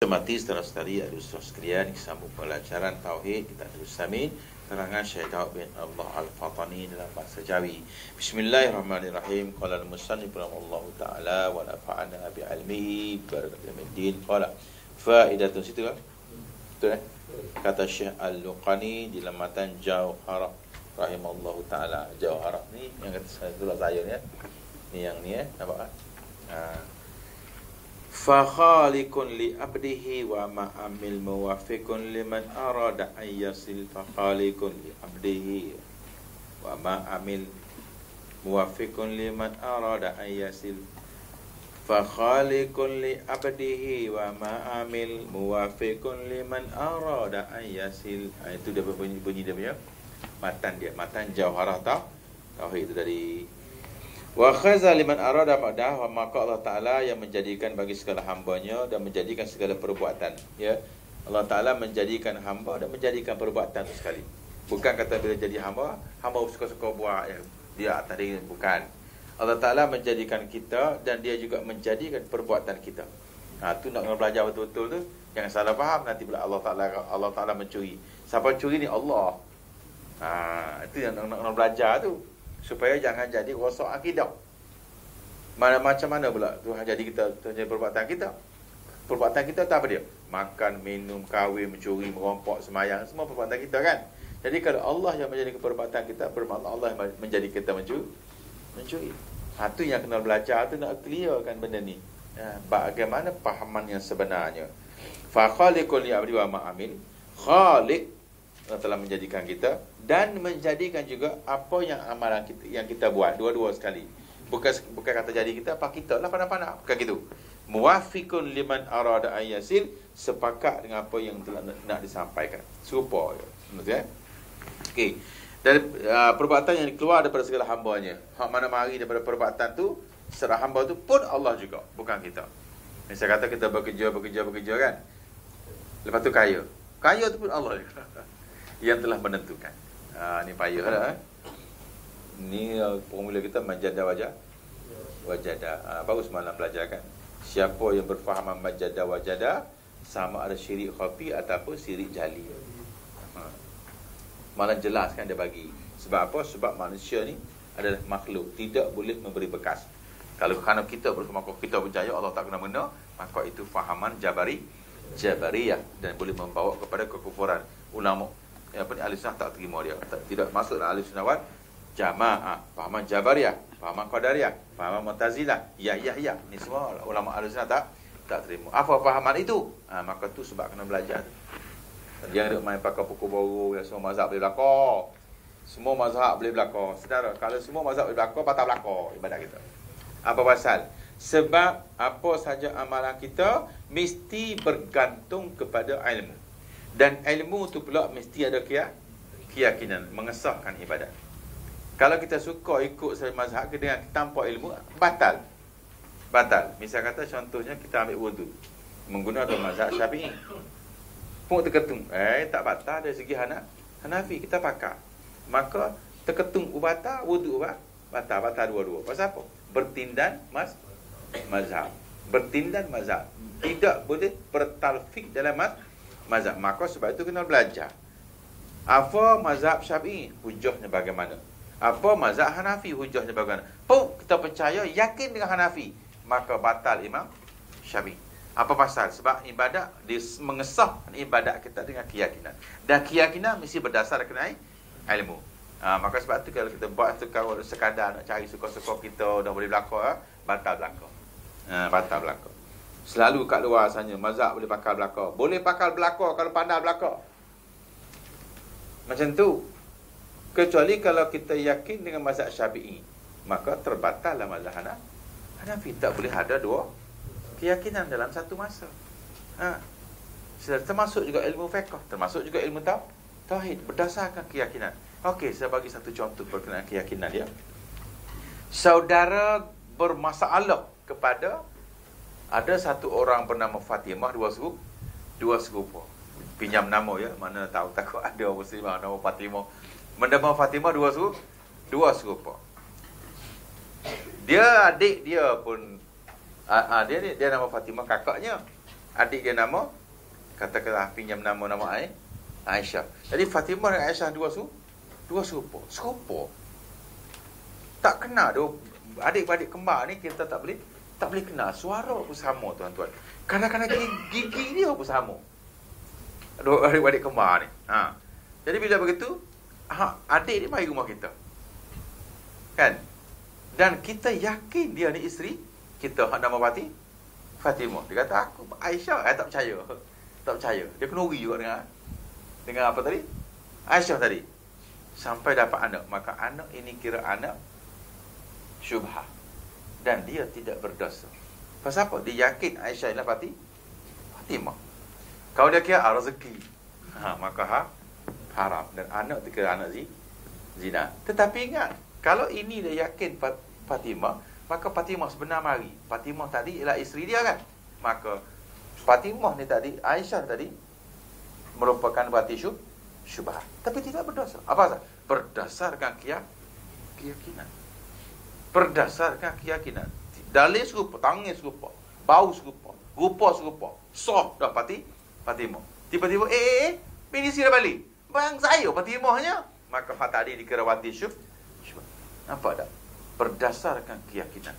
Mati saudara-saudari ada-saudara sekalian, sambung pelajaran Tauhid kita Samin terangan Syekh Daud bin Allah Al-Fatani dalam bahasa Jawi. Bismillahirrahmanirrahim. Qala al-musannif rahimahullah ta'ala wa nafa'ana bi ilmihi barakatuh. Qala faidatun situ kan? Betul Kata Syekh Al-Luqani di dalam matan Jauharah rahimahullah ta'ala. Jauharah ni yang kata saya ni ya. Ni yang ni nampak kan? Fakhalikun li abdihi wa ma'amil muwafiqun liman arada an yasil. Fakhalikun li abdihi wa ma'amil muwafiqun liman arada an yasil. Fakhalikun li abdihi wa ma'amil muwafiqun liman arada an yasil. Itu dia bunyi dia punya matan dia. Matan Jauharah Tauhid itu dari wa khaza liman arada ma'dah, wa maka Allah Ta'ala yang menjadikan bagi segala hambanya dan menjadikan segala perbuatan. Ya, Allah Ta'ala menjadikan hamba dan menjadikan perbuatan itu sekali. Bukan kata bila jadi hamba suka-suka buat ya, dia atas diri, bukan. Allah Ta'ala menjadikan kita dan dia juga menjadikan perbuatan kita. Tu nak kena belajar betul-betul tu. Jangan salah faham nanti pula Allah Ta'ala mencuri. Siapa curi ni? Allah. Itu yang nak kena belajar tu. Supaya jangan jadi rosak akidah. Macam mana pula Tuhan jadi kita, Tuhan jadi perbuatan kita. Perbuatan kita tak apa dia? Makan, minum, kahwin, mencuri, merompok, semayang, semua perbuatan kita kan. Jadi kalau Allah yang menjadi perbuatan kita, bermakna Allah yang menjadi kita mencuri. Itu yang kena belajar tu, nak clearkan benda ni. Bagaimana pahaman yang sebenarnya. Fa khaliqul li abdi wa ma'amil. Khaliq telah menjadikan kita dan menjadikan juga apa yang amalan kita yang kita buat, dua-dua sekali. Bukan kata jadi kita apa kita lah pandang-pandang, bukan gitu. Muwafiqun liman arada an yasil, sepakat dengan apa yang telah nak disampaikan. Serupa je. Betul Okey. Dari perbuatan yang keluar daripada segala hamba-Nya. Hak mana mari daripada perbuatan tu, serah hamba tu pun Allah juga, bukan kita. Misal kata kita bekerja kan. Lepas tu kaya. Kaya tu pun Allah juga. Yang telah menentukan. Ni payah dah. Ni formula kita majada wajada. Baru semalam belajar kan. Siapa yang berfahaman majada wajada, sama ada syirik khafi ataupun syirik jali. Malah jelas kan dia bagi. Sebab apa? Sebab manusia ni adalah makhluk, tidak boleh memberi bekas. Kalau kerana kita percaya Allah tak kena benda, maka itu fahaman Jabariyah dan boleh membawa kepada kekufuran. Ulama ahli sunnah tak terima dia. Tidak masuk dalam ahli sunnah wal jamaah. Fahaman Jabariyah, fahaman Qadariyah, fahaman Mu'tazilah. Ya. Ni semua ulama ahli sunnah tak terima. Apa fahaman itu? Maka tu sebab kena belajar. Jangan duk main pakai pokok baru yang semua mazhab boleh berlaku. Semua mazhab boleh berlaku. Saudara, kalau semua mazhab boleh berlaku, patah berlaku ibadat kita. Apa pasal? Sebab apa saja amalan kita mesti bergantung kepada ilmu. Dan ilmu tu pula mesti ada keyakinan, mengesahkan ibadat. Kalau kita suka ikut saya mazhab dengan tanpa ilmu, batal. Misal kata contohnya kita ambil wudu menggunakan mazhab Syafi'i. Pun terketung, tak batal dari segi Hanafi, kita pakai. Maka terketung batal, wudu batal dua-dua. Pasal apa? Bertindan mazhab. Tidak boleh bertalfik dalam mazhab. Maka sebab itu kena belajar. Apa mazhab Syafi'i, hujahnya bagaimana? Apa mazhab Hanafi, hujahnya bagaimana? Kita percaya, yakin dengan Hanafi, maka batal Imam Syafi'i. Apa pasal? Sebab ibadat, dia mengesahkan ibadat kita dengan keyakinan. Dan keyakinan mesti berdasarkan ilmu. Maka sebab itu kalau kita buat tu kalau sekadar nak cari suka-suka kita dah boleh berlaku, batal berlaku. Selalu kat luar sana mazhab boleh pakai belakang. Boleh pakai belakang kalau pandai belakang. Macam tu. Kecuali kalau kita yakin dengan mazhab Syafi'i, maka terbatallah mazhab Hanafi. Tak boleh ada dua keyakinan dalam satu masa. Termasuk juga ilmu fiqh, termasuk juga ilmu tauhid berdasarkan keyakinan. Okey, saya bagi satu contoh berkenaan keyakinan dia. Saudara bermasalah kepada ada satu orang bernama Fatimah, dua serupa. Pinjam nama ya, mana tahu takut ada muslimah nama Fatimah. Bernama Fatimah dua serupa. Dia adik dia pun dia nama Fatimah kakaknya. adik dia nama, katakanlah pinjam nama Aisyah. Jadi Fatimah dan Aisyah dua serupa. Tak kena dua adik-adik kembar ni, kita tak boleh kenal. Suara pun sama, tuan-tuan. Kadang-kadang gigi dia pun sama. Dua adik-adik kembar ni. Jadi bila begitu, adik ni mari rumah kita. Kan? Dan kita yakin dia ni isteri kita, nama Fatimah. Dia kata, aku Aisyah. Tak percaya. Dia kenuri juga dengan apa tadi? Aisyah tadi. Sampai dapat anak. Maka anak ini kira anak syubhah. Dan dia tidak berdosa. Pasal apa? Dia yakin Aisyah ialah Fatimah. Kalau dia kira rezeki, maka haram. Dan anak itu kira anak zina. Tetapi ingat, kalau ini dia yakin Fatimah, maka Fatimah sebenar mari. Fatimah tadi ialah isteri dia kan? Maka Fatimah ni tadi, Aisyah tadi merupakan syubhat. Tapi tidak berdosa. Apa sahaja? Berdasarkan keyakinan. Berdasarkan keyakinan. Dalil serupa, tangan serupa, bau serupa, rupa serupa. Sah dah Fatimah. Tiba-tiba, bini sila balik. Bang saya Fatimahnya. Maka tadi dikira wati syubhat. Nampak tak? Berdasarkan keyakinan.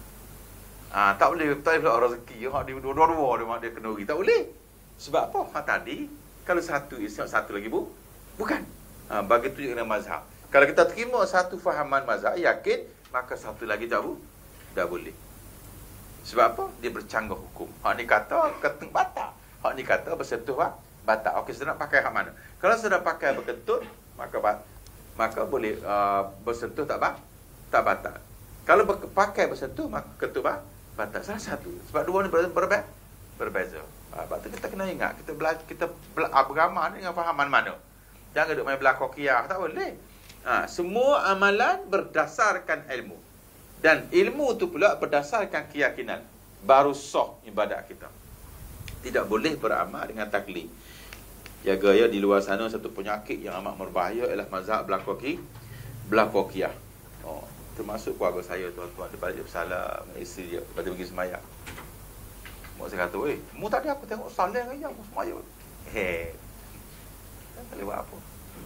Tak boleh pula rezeki. Dua-dua dia kena rugi. Tak boleh. Sebab apa? Tadi, kalau satu isyak, satu lagi bukan. Begitu juga dengan mazhab. Kalau kita terima satu fahaman mazhab, yakin, maka satu lagi tak boleh. Sebab apa? Dia bercanggah hukum. Hak ni kata keteng batal. Hak ni kata bersentuh batal. Okey, sedang pakai hak mana? Kalau sedang pakai berkentut, maka boleh bersentuh tak batal. Kalau pakai bersentuh, maka kentut batal. Salah satu. Sebab dua ni berbeza. Sebab tu kita kena ingat, kita beramal dengan fahaman mana. Jangan duduk main belakang qiyah, tak boleh. Semua amalan berdasarkan ilmu. Dan ilmu tu pula berdasarkan keyakinan. Baru sah ibadat kita. Tidak boleh beramal dengan taklid. Jaga ya, di luar sana satu penyakit yang amat berbahaya ialah mazhab belakang qiyah. Termasuk keluarga saya, tuan-tuan. Dia balik bersalah dengan isteri dia, lepas dia pergi semayang. Mak saya kata, mu tadi aku tengok salah aja, aku semayang. Tak boleh buat apa.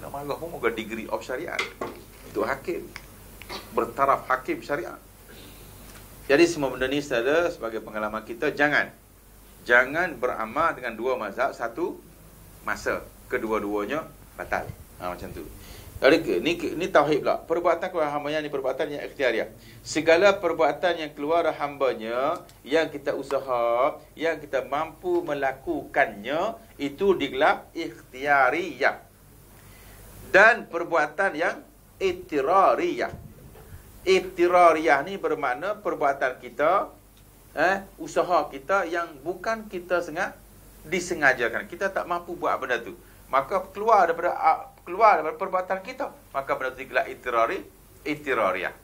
Nak marah pun moga degree of syariat. Itu hakim. Bertaraf hakim syariat. Jadi semua benda ni saudara, sebagai pengalaman kita, jangan beramal dengan dua mazhab satu masa. Kedua-duanya batal. Macam tu. Jadi ni tauhid pula. Perbuatan keluar hambanya ni perbuatan yang ikhtiariah. Segala perbuatan yang keluar hambanya, yang kita usaha, yang kita mampu melakukannya, itu digelar ikhtiariyah. Dan perbuatan yang ittirariyah. Ittirariyah ni bermakna perbuatan kita, usaha kita yang bukan kita disengajakan. Kita tak mampu buat benda tu. Maka keluar daripada perbuatan kita, maka benda tu digelar ittirariyah.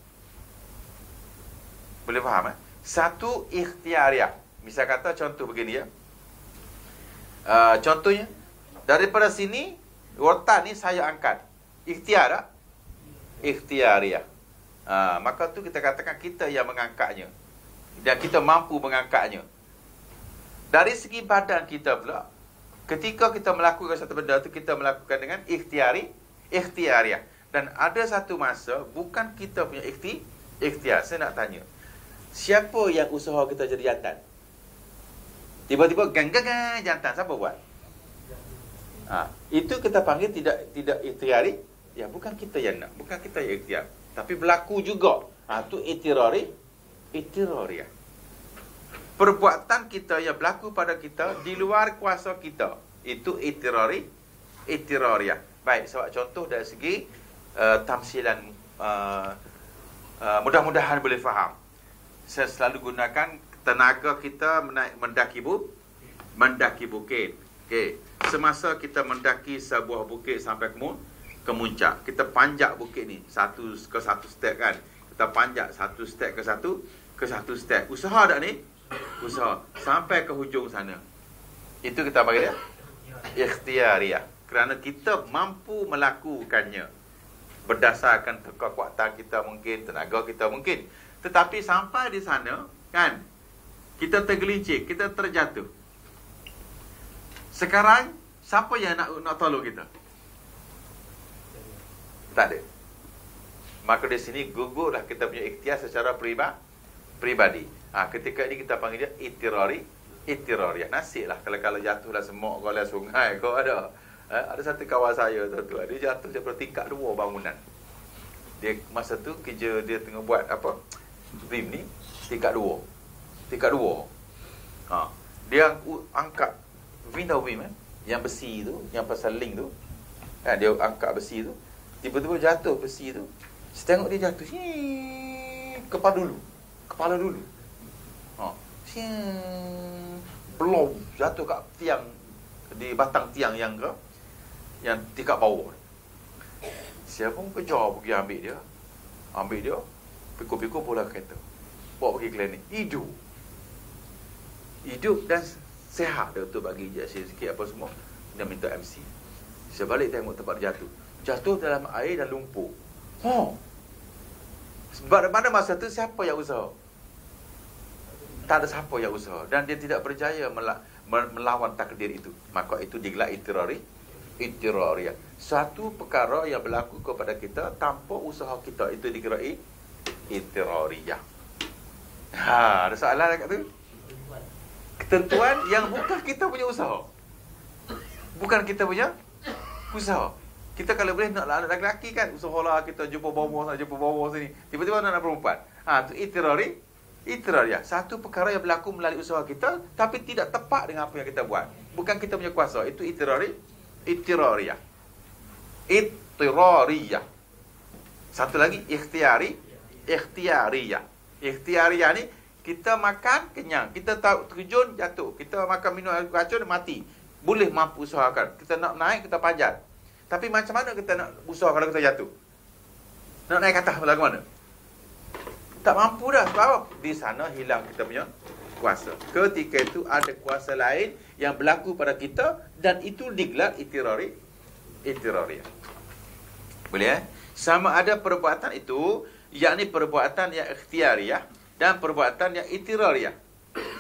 Boleh faham? Satu ikhtiariyah. Misal kata contoh begini ya. Contohnya, daripada sini rotan ni saya angkat. Ikhtiar tak? Ikhtiariyah. Maka tu kita katakan kita yang mengangkatnya. Dan kita mampu mengangkatnya. Dari segi badan kita pula, ketika kita melakukan satu benda tu, kita melakukan dengan ikhtiariyah. Dan ada satu masa, bukan kita punya ikhtiar. Saya nak tanya, siapa yang usaha kita jadi jantan? Tiba-tiba gang jantan, siapa buat? Itu kita panggil tidak ikhtiari. Ya, bukan kita yang nak, bukan kita yang ikhtiar, tapi berlaku juga. Itu ittirariyah. Perbuatan kita yang berlaku pada kita di luar kuasa kita, itu ittirariyah. Baik, sebab contoh dari segi tamsilan, mudah-mudahan boleh faham. Saya selalu gunakan tenaga kita mendaki bukit. Okey, semasa kita mendaki sebuah bukit sampai ke muncak, kita panjat bukit ni satu step kan. Kita panjat satu step ke satu step. Usaha tak ni? Usaha sampai ke hujung sana. Itu kita bagi dia ikhtiariyah. Kerana kita mampu melakukannya berdasarkan kekuatan kita mungkin, tenaga kita mungkin. Tetapi sampai di sana kan, kita tergelincir, kita terjatuh. Sekarang siapa yang nak tolong kita? Tak ada. Maka di sini gugurlah kita punya ikhtiar secara peribadi. Ketika ini kita panggil dia itirari. Nasiblah kalau jatuhlah semok kalau sungai kau ada. Ada satu kawan saya tu, dia jatuh daripada tingkat 2 bangunan. Dia masa tu kerja dia tengah buat apa? Rim ni tingkat 2. Dia angkat window beam yang besi tu, yang pasal link tu. Dia angkat besi tu, tiba-tiba jatuh besi tu. Saya tengok dia jatuh. Kepala dulu. Belum jatuh kat tiang, di batang tiang yang tingkat bawah. Saya pun kejar pergi ambil dia. Pikul-pikul bola kereta, bawa pergi klinik. Hidup dan sehat dia tu, bagi injeksi sikit apa semua. Dia minta MC. Saya balik tengok tempat dia jatuh dalam air dan lumpur. Pada masa tu siapa yang usaha? Tak ada siapa yang usaha. Dan dia tidak berjaya melawan takdir itu. Maka itu digelar itirariyah. Satu perkara yang berlaku kepada kita tanpa usaha kita, itu dikira itirariyah. Ada soalan dekat tu? Ketentuan yang bukan kita punya usaha. Bukan kita punya usaha. Kita kalau boleh nak anak lelaki kan, usahalah kita jumpa bawah sini. Tiba-tiba nak perempuan. Tu itirariyah. Satu perkara yang berlaku melalui usaha kita, tapi tidak tepat dengan apa yang kita buat. Bukan kita punya kuasa. Itu itirariyah. Satu lagi ikhtiyariyah. Ikhtiyariyah ni, kita makan kenyang, kita terjun jatuh, kita makan minum racun mati. Boleh mampu usahakan. Kita nak naik, kita panjat. Tapi macam mana kita nak usaha kalau kita jatuh? Nak naik ke atas bagaimana? Tak mampu dah. Sebab apa? Di sana hilang kita punya kuasa. Ketika itu ada kuasa lain yang berlaku pada kita, dan itu digelar itirariyah. Boleh Sama ada perbuatan itu, yakni perbuatan yang ikhtiyariyah dan perbuatan yang itirariyah.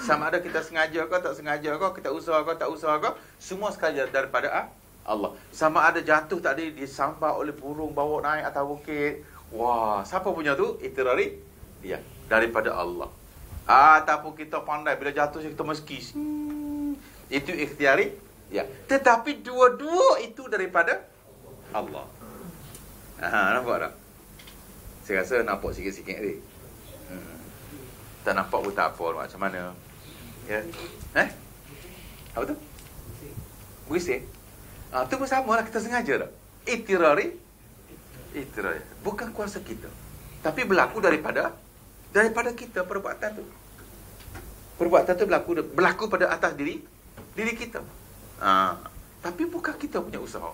Sama ada kita sengaja ke tak sengaja ke, kita usaha ke tak usaha ke, semua sekali daripada Allah. Sama ada jatuh tadi disambar oleh burung, bawa naik atas bukit. Wah, siapa punya tu? Itirariyah. Daripada Allah. Ataupun kita pandai bila jatuh kita meskis. Itu ikhtiyariyah. Tetapi dua-dua itu daripada Allah. Nampak tak? Saya rasa nampak sikit-sikit ni. Tak nampak pun tak apa, macam mana. Ya. Apa tu? Berisik. Tu pun sama lah, kita sengaja tak? Itirariyah. Bukan kuasa kita, tapi berlaku daripada kita perbuatan tu. Perbuatan tu berlaku pada atas diri kita. Tapi bukan kita punya usaha.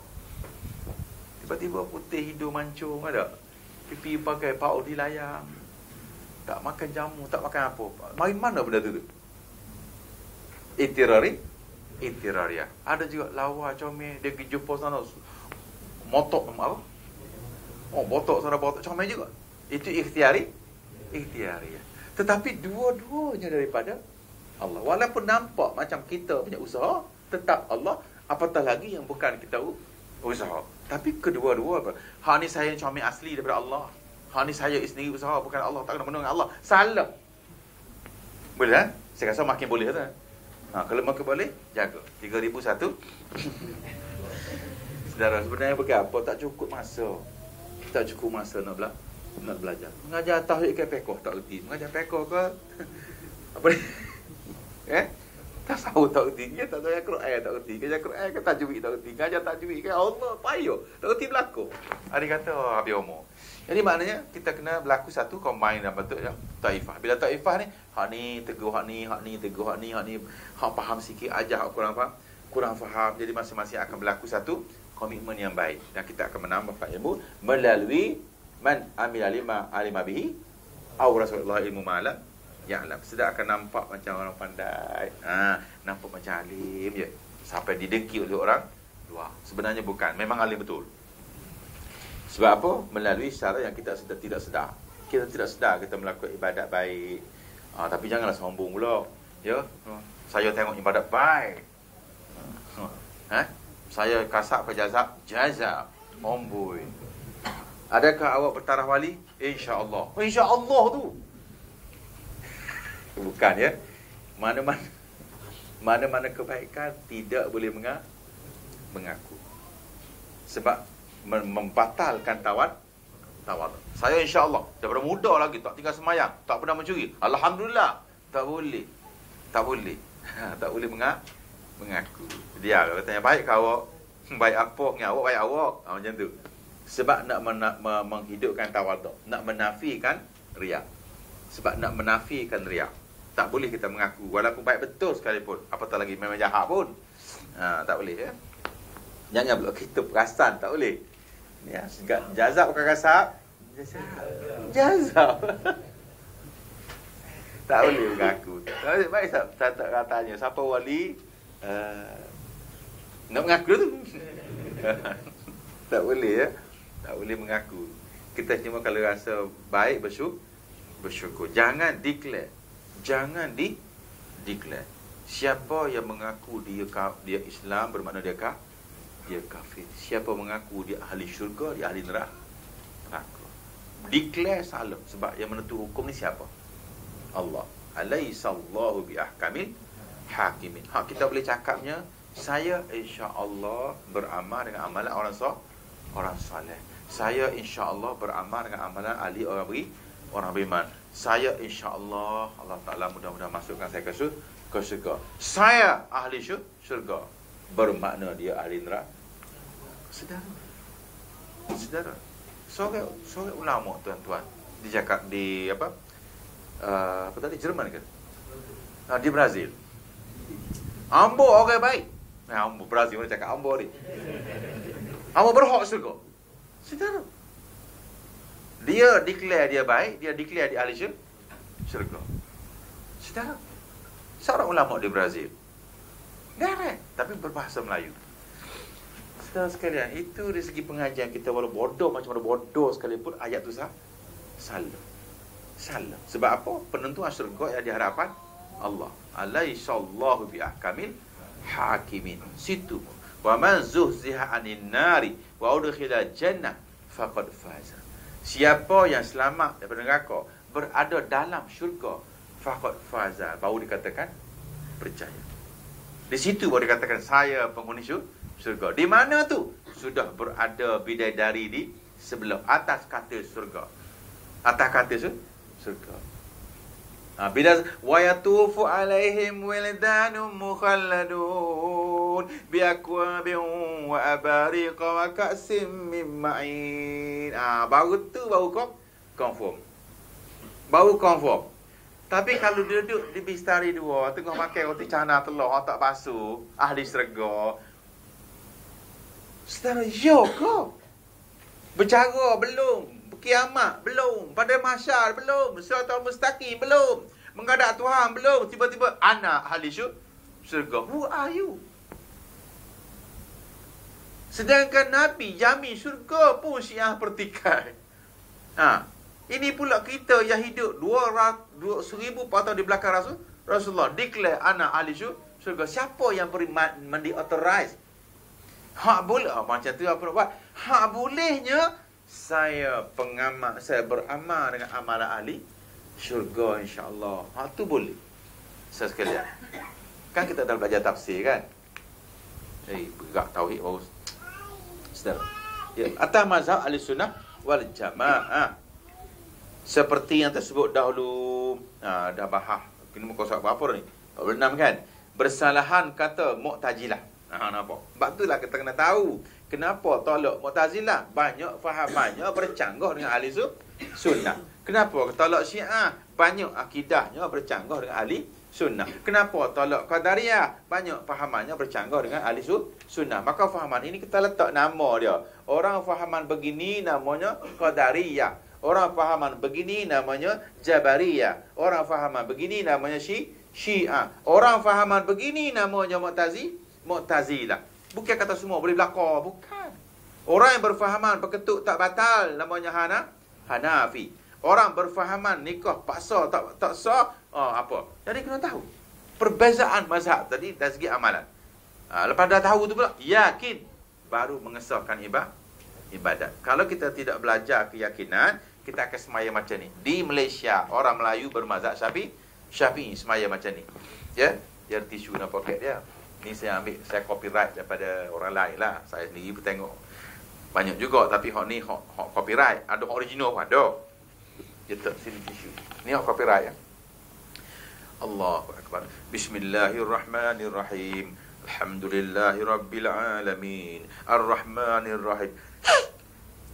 Tiba-tiba putih hidung mancung ada. Pipi pakai paut dilayang. Tak makan jamu, tak makan apa. Main mana benda tu? Itirariyah. Ada juga lawa comel, dia pergi jumpa sana motok apa? Botok sana botok comel juga. Itu ikhtiyariyah. Tetapi dua-duanya daripada Allah. Walaupun nampak macam kita punya usaha, tetap Allah. Apatah lagi yang bukan kita usaha. Tapi kedua-dua, ni saya comel asli daripada Allah. Ni saya sendiri usaha, bukan Allah. Tak kena menunggu Allah. Salah. Boleh Saya rasa makin boleh tak? Kalau makin boleh, jaga. 3001. Saudara, sebenarnya berapa? Tak cukup masa. Nak belajar. Mengajar tauhid ke pekoh tak erti. Mengajar pekoh ke apa ni? Tak tahu tak erti. Dia tak tahu Al-Quran tak erti. Mengajar Quran ke tajwid tak erti. Mengajar tajwid ke Allah payah. Tak erti berlaku. Ada kata habis umur. Jadi maknanya kita kena berlaku satu combine dalam bentuk taifah. Bila taifah ni, ni teguh, hak ni teguh, hak ni hak faham sikit, ajar hak kurang faham. Jadi masing-masing akan berlaku satu komitmen yang baik, dan kita akan menambah ilmu melalui man amila alima bihi aw rasulullah ilmu ma'lam ya'lam. Sudah akan nampak macam orang pandai. Nampak macam alim je sampai didengki oleh orang luar. Sebenarnya bukan, memang alim betul. Sebab apa? Melalui cara yang kita tidak sedar. Kita tidak sedar kita melakukan ibadat baik. Tapi janganlah sombong pula. Ya. Saya tengok ibadat baik. Saya kasab ke jazab? Jazab. Omboi. Adakah awak bertarah wali? InsyaAllah. InsyaAllah tu. Bukan ya. Mana-mana kebaikan tidak boleh mengaku. Sebab membatalkan tawaduk. Saya insya-Allah daripada muda lagi tak tinggal semayang, tak pernah mencuri. Alhamdulillah. Tak boleh. Tak boleh mengaku. Dia kalau tanya baik ke awak? Baik apa dengan awak? Baik awak. Macam tu. Sebab nak menghidupkan tawaduk, nak menafikan riak. Sebab nak menafikan riak. Tak boleh kita mengaku walaupun baik betul sekalipun. Apatah lagi memang jahat pun. Tak boleh ya. Jangan pula kita perasan, tak boleh. Ya, jazab bukan kasab. Jazab. Tak boleh mengaku. Baik tak katanya siapa wali nak mengaku tu. Tak boleh ya. Tak boleh mengaku. Kita cuma kalau rasa baik bersyukur. Jangan declare. Jangan declare. Siapa yang mengaku dia Islam bermakna dia kafir. Siapa mengaku dia ahli syurga, dia ahli neraka. Declare salah. Sebab yang menentu hukum ni siapa? Allah. Alaihissallahu biahkamil hakimin. Kita boleh cakapnya, saya insya-Allah beramal dengan amalan orang soleh. Saya insya-Allah beramal dengan amalan ahli orang beriman. Saya insya-Allah Allah Taala mudah-mudahan masukkan saya ke syurga. Saya ahli syurga. Bermakna dia ahli neraka. Saudara. Seorang ulama tuan-tuan dia cakap di apa tadi Jerman ke? Di Brazil. Ambo orang baik. Ambo Brazil mana cakap ambo ni. Ambo berhak syurga. Saudara. Dia declare dia baik, dia declare dia ahli syurga. Saudara. Seorang ulama di Brazil. Garang, tapi berbahasa Melayu. Saudara sekalian, itu dari segi pengajian kita walau bodoh macam mana bodoh sekalipun ayat tu salah. Sebab apa? Penentuan syurga yang di hadapan Allah. Alaihissallahu biahkamil hakimin. Situ. Wa man zuhziha 'anil nari wa udkhila jannah faqad faza. Siapa yang selamat daripada neraka, berada dalam syurga, faqad faza. Baru dikatakan percaya. Di situ baru dikatakan saya penghuni syurga. Di mana tu? Sudah berada bidadari di sebelah atas katil surga. Atas katil surga. Bila wa yatufu alaihim wildanun mukhalladun bi akwabin wa abariq wa ka'sim min ma'in. Baru tu baru confirm. Tapi kalau duduk di bistari dua, tengah makan roti canai telur, tak basuh, ahli syurga. Saudara, ya ke? Bercara belum, berkiamat belum, pada mahsyar belum, siratal mustaqim belum, menghadap Tuhan belum, tiba-tiba anak ahli syurga. Who are you? Sedangkan Nabi jamin syurga pun Syiah pertikai. Ini pula kita yang hidup 1,400 tahun di belakang Rasulullah declare anak ahli syurga. Siapa yang beri mandi authorize? Boleh macam tu apa nak buat? Bolehnya saya beramal dengan amalan ahli syurga insya-Allah. Tu boleh. Saya sekalian. Kan kita dah belajar tafsir kan? Bergerak tauhid baru. Saudara. Ya, atas mazhab Ahlussunnah wal Jamaah. Seperti yang tersebut dahulu. Dah bahas. Ini muka surat berapa ni? 46 kan? Bersalahan kata Mu'tazilah. Nampak? Sebab itulah kita kena tahu kenapa tolak Mu'tazilah. Banyak fahamannya bercanggah dengan ahli sunnah. Kenapa tolak Syiah? Banyak akidahnya bercanggah dengan ahli sunnah. Kenapa tolak Qadariyah? Banyak fahamannya bercanggah dengan ahli sunnah. Maka fahaman ini kita letak nama dia. Orang fahaman begini namanya Qadariyah. Orang fahaman begini namanya Jabariyah. Orang fahaman begini namanya Syiah. Orang fahaman begini namanya Mu'tazilah. Bukan kata semua boleh berlaku. Bukan. Orang yang berfahaman berketuk tak batal namanya Hanafi. Orang berfahaman nikah paksa tak sah. Apa? Jadi kena tahu. Perbezaan mazhab tadi dari segi amalan. Lepas dah tahu tu pula, yakin, baru mengesahkan ibadat. Kalau kita tidak belajar keyakinan, kita akan semaya macam ni. Di Malaysia, orang Melayu bermazhab Syafi'i semaya macam ni. Ya, dia ada tisu dalam poket dia. Ni saya ambil, saya copyright daripada orang lain lah. Saya sendiri pun tengok banyak juga, tapi hak ni hak copyright. Ada original pun ada. Dia tak sini tisu. Ni hak copyright ya. Allahu akbar. Bismillahirrahmanirrahim. Alhamdulillahirabbil alamin. Arrahmanirrahim.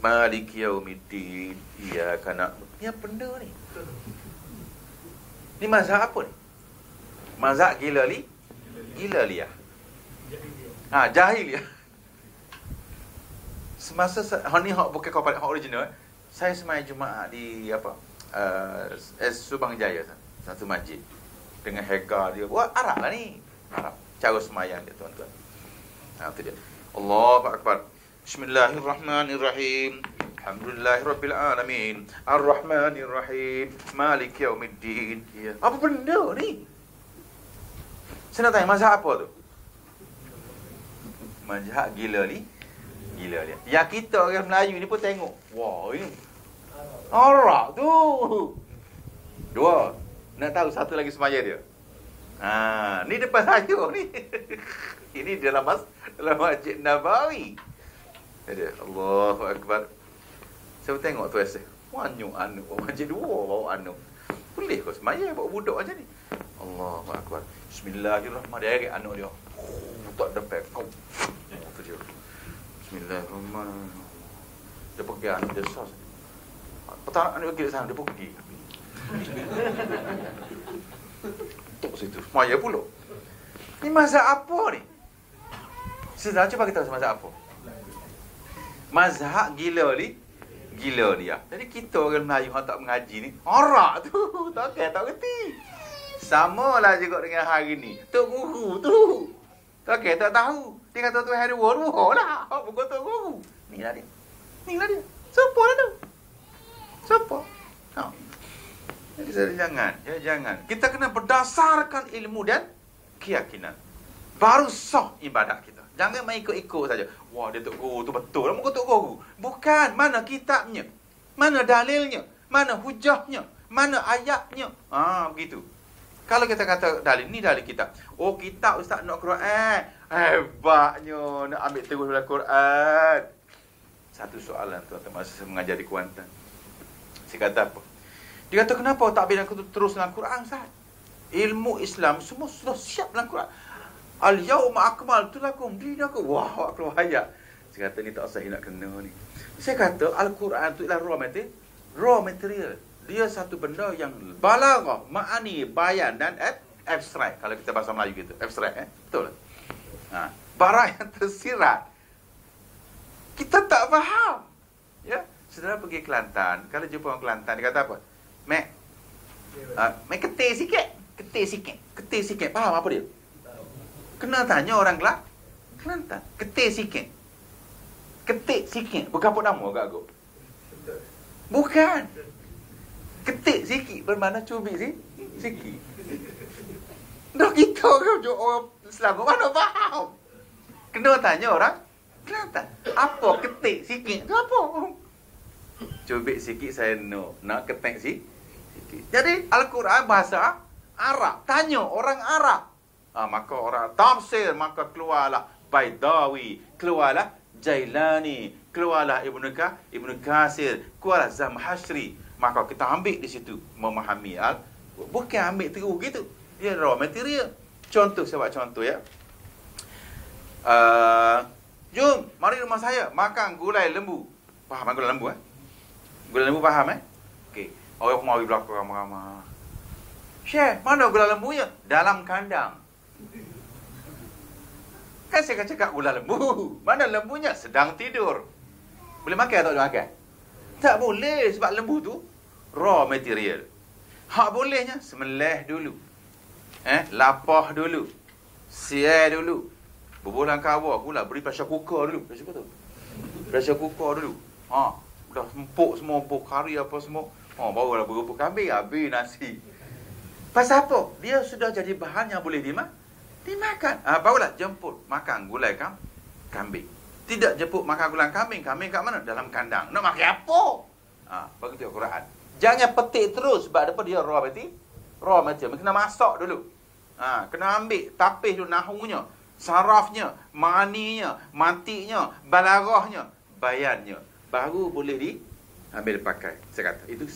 Maliki yaumiddin. Iyyaka na'budu. Ni apa benda ni? Ni mazhab apa ni? Mazhab gila liah. Jahiliah. Semasa ni hak bukan kau hak original. Saya semai Jumaat di Subang Jaya, satu masjid dengan hega dia. Buat Arab lah ni. Arab. Cara semayang dia, tuan-tuan. Itu dia. Allahu akbar. Bismillahirrahmanirrahim. Alhamdulillahirabbil alamin. Arrahmanirrahim. Maliki yaumiddin. Apa benda ni? Saya nak tanya, mazhab apa tu? Mazhab gila liah. Yang kita orang Melayu ni pun tengok. Wah, ini Arab tu. Dua. Nak tahu satu lagi semaya dia? Ni depan saya ni. Ini dalam Masjid Nabawi. Ada Allahu akbar. Saya tengok tu rasa, wanyuk anu masjid dua bawa anu. Boleh kau semaya bawa budak macam ni? Allahu akbar. Bismillahirrahmanirrahim. Anak dia. Tak dapat kau. Tu dia. Bismillahirrahmanirrahim. Dia pergi anak dia sas. Petang anak pergi sana dia pergi. Tok situ. Semaya pula. Ni mazhab apa ni? Sudah, cuba kita tahu mazhab apa. Mazhab gila liah. Jadi kita orang Melayu yang tak mengaji ni, arak tu. Tak kerti. Sama lah juga dengan hari ni. Tok Guru tu. Tak tahu. Dia kata tu hari dua lah. Bukan Tok Guru. Ni lah dia. Siapa lah tu? Siapa? Jadi jangan. Kita kena berdasarkan ilmu dan keyakinan. Baru sah ibadat kita. Jangan main ikut-ikut saja. Wah, dia Tok Guru tu betul lah. Muka Tok Guru. Bukan. Mana kitabnya? Mana dalilnya? Mana hujahnya? Mana ayatnya? Begitu. Kalau kita kata dalil, ni dalil kitab. Oh, kitab Ustaz nak Quran. Hebatnya nak ambil terus dalam Quran. Satu soalan tuan-tuan masa saya mengajar di Kuantan. Saya kata apa? Dia kata, kenapa tak bila aku terus dalam Quran, Ustaz? Ilmu Islam semua sudah siap dalam Quran. Al-yawma akmaltu lakum dinakum. Wah, keluar ayat. Saya kata, ni tak usah nak kena ni. Saya kata, Al-Quran tu ialah raw material. Dia satu benda yang balaghah, ma'ani, bayan dan abstrak. Kalau kita bahasa Melayu gitu, abstrak, betul lah. Barang yang tersirat. Kita tak faham. Ya, saudara pergi Kelantan, kalau jumpa orang Kelantan, dia kata apa? Mek ketik sikit. Faham apa dia? Kena tanya orang Kelantan. Ketik sikit. Bukan apa nama kat aku? Bukan. Ketik sikit bermakna cubit sikit. Dah kita orang Selangor mana faham? Kena tanya orang Kelantan. Apa ketik sikit tu apa? Cubit sikit saya nak ketik sikit. Jadi Al-Quran bahasa Arab. Tanya orang Arab. Maka orang tafsir, maka keluarlah Baidawi, keluarlah Jailani, keluarlah Ibnu Katsir, keluarlah Zamhashri. Maka kita ambil di situ memahami bukan ambil terus gitu. Dia raw material. Contoh, saya buat contoh ya. Jom, mari rumah saya makan gulai lembu. Faham gulai lembu Gulai lembu faham Okey. Orang mari belakang ramai-ramai. Syekh, mana gulai lembunya? Dalam kandang. Kan saya cakap gulai lembu. Mana lembunya? Sedang tidur. Boleh makan atau tak makan? Tak boleh sebab lembu tu raw material. Hak bolehnya sembelih dulu. Lapah dulu. Siai dulu. Bubuh dalam kawah pula, beri pressure cooker dulu. Pressure cooker dulu. Dah empuk semua, empuk kari apa semua. Barulah berupuk kambing, habis nasi. Pasal apa? Dia sudah jadi bahan yang boleh Dimakan. Barulah jemput makan gulai kambing. Tidak jemput makan gulai kambing. Kambing kat mana? Dalam kandang. Nak makan apa? Begitu Al-Quran. Jangan petik terus. Sebab apa dia raw mati? Raw mati. Kena masak dulu. Kena ambil tapis dulu nahunya, sarafnya, maninya, mantiknya, balaghahnya, bayannya. Baru boleh diambil pakai. Saya kata. Itu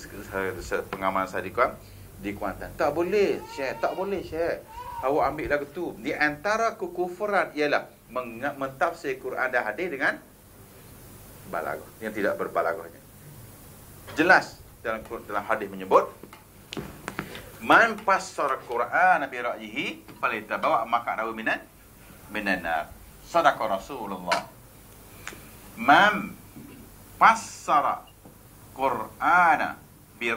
pengamalan saya di Kuantan. Tak boleh share. Tak boleh share. Awak ambil lagu tu. Di antara kekufuran ialah mentafsir Quran dan hadis dengan balaghah yang tidak berbalaghahnya. Jelas dalam hadis menyebut man fassara Quran bi ra'yihi falitabawa maq'adahu minan nar. Sadaqa Rasulullah. Man fassara Qur'ana bi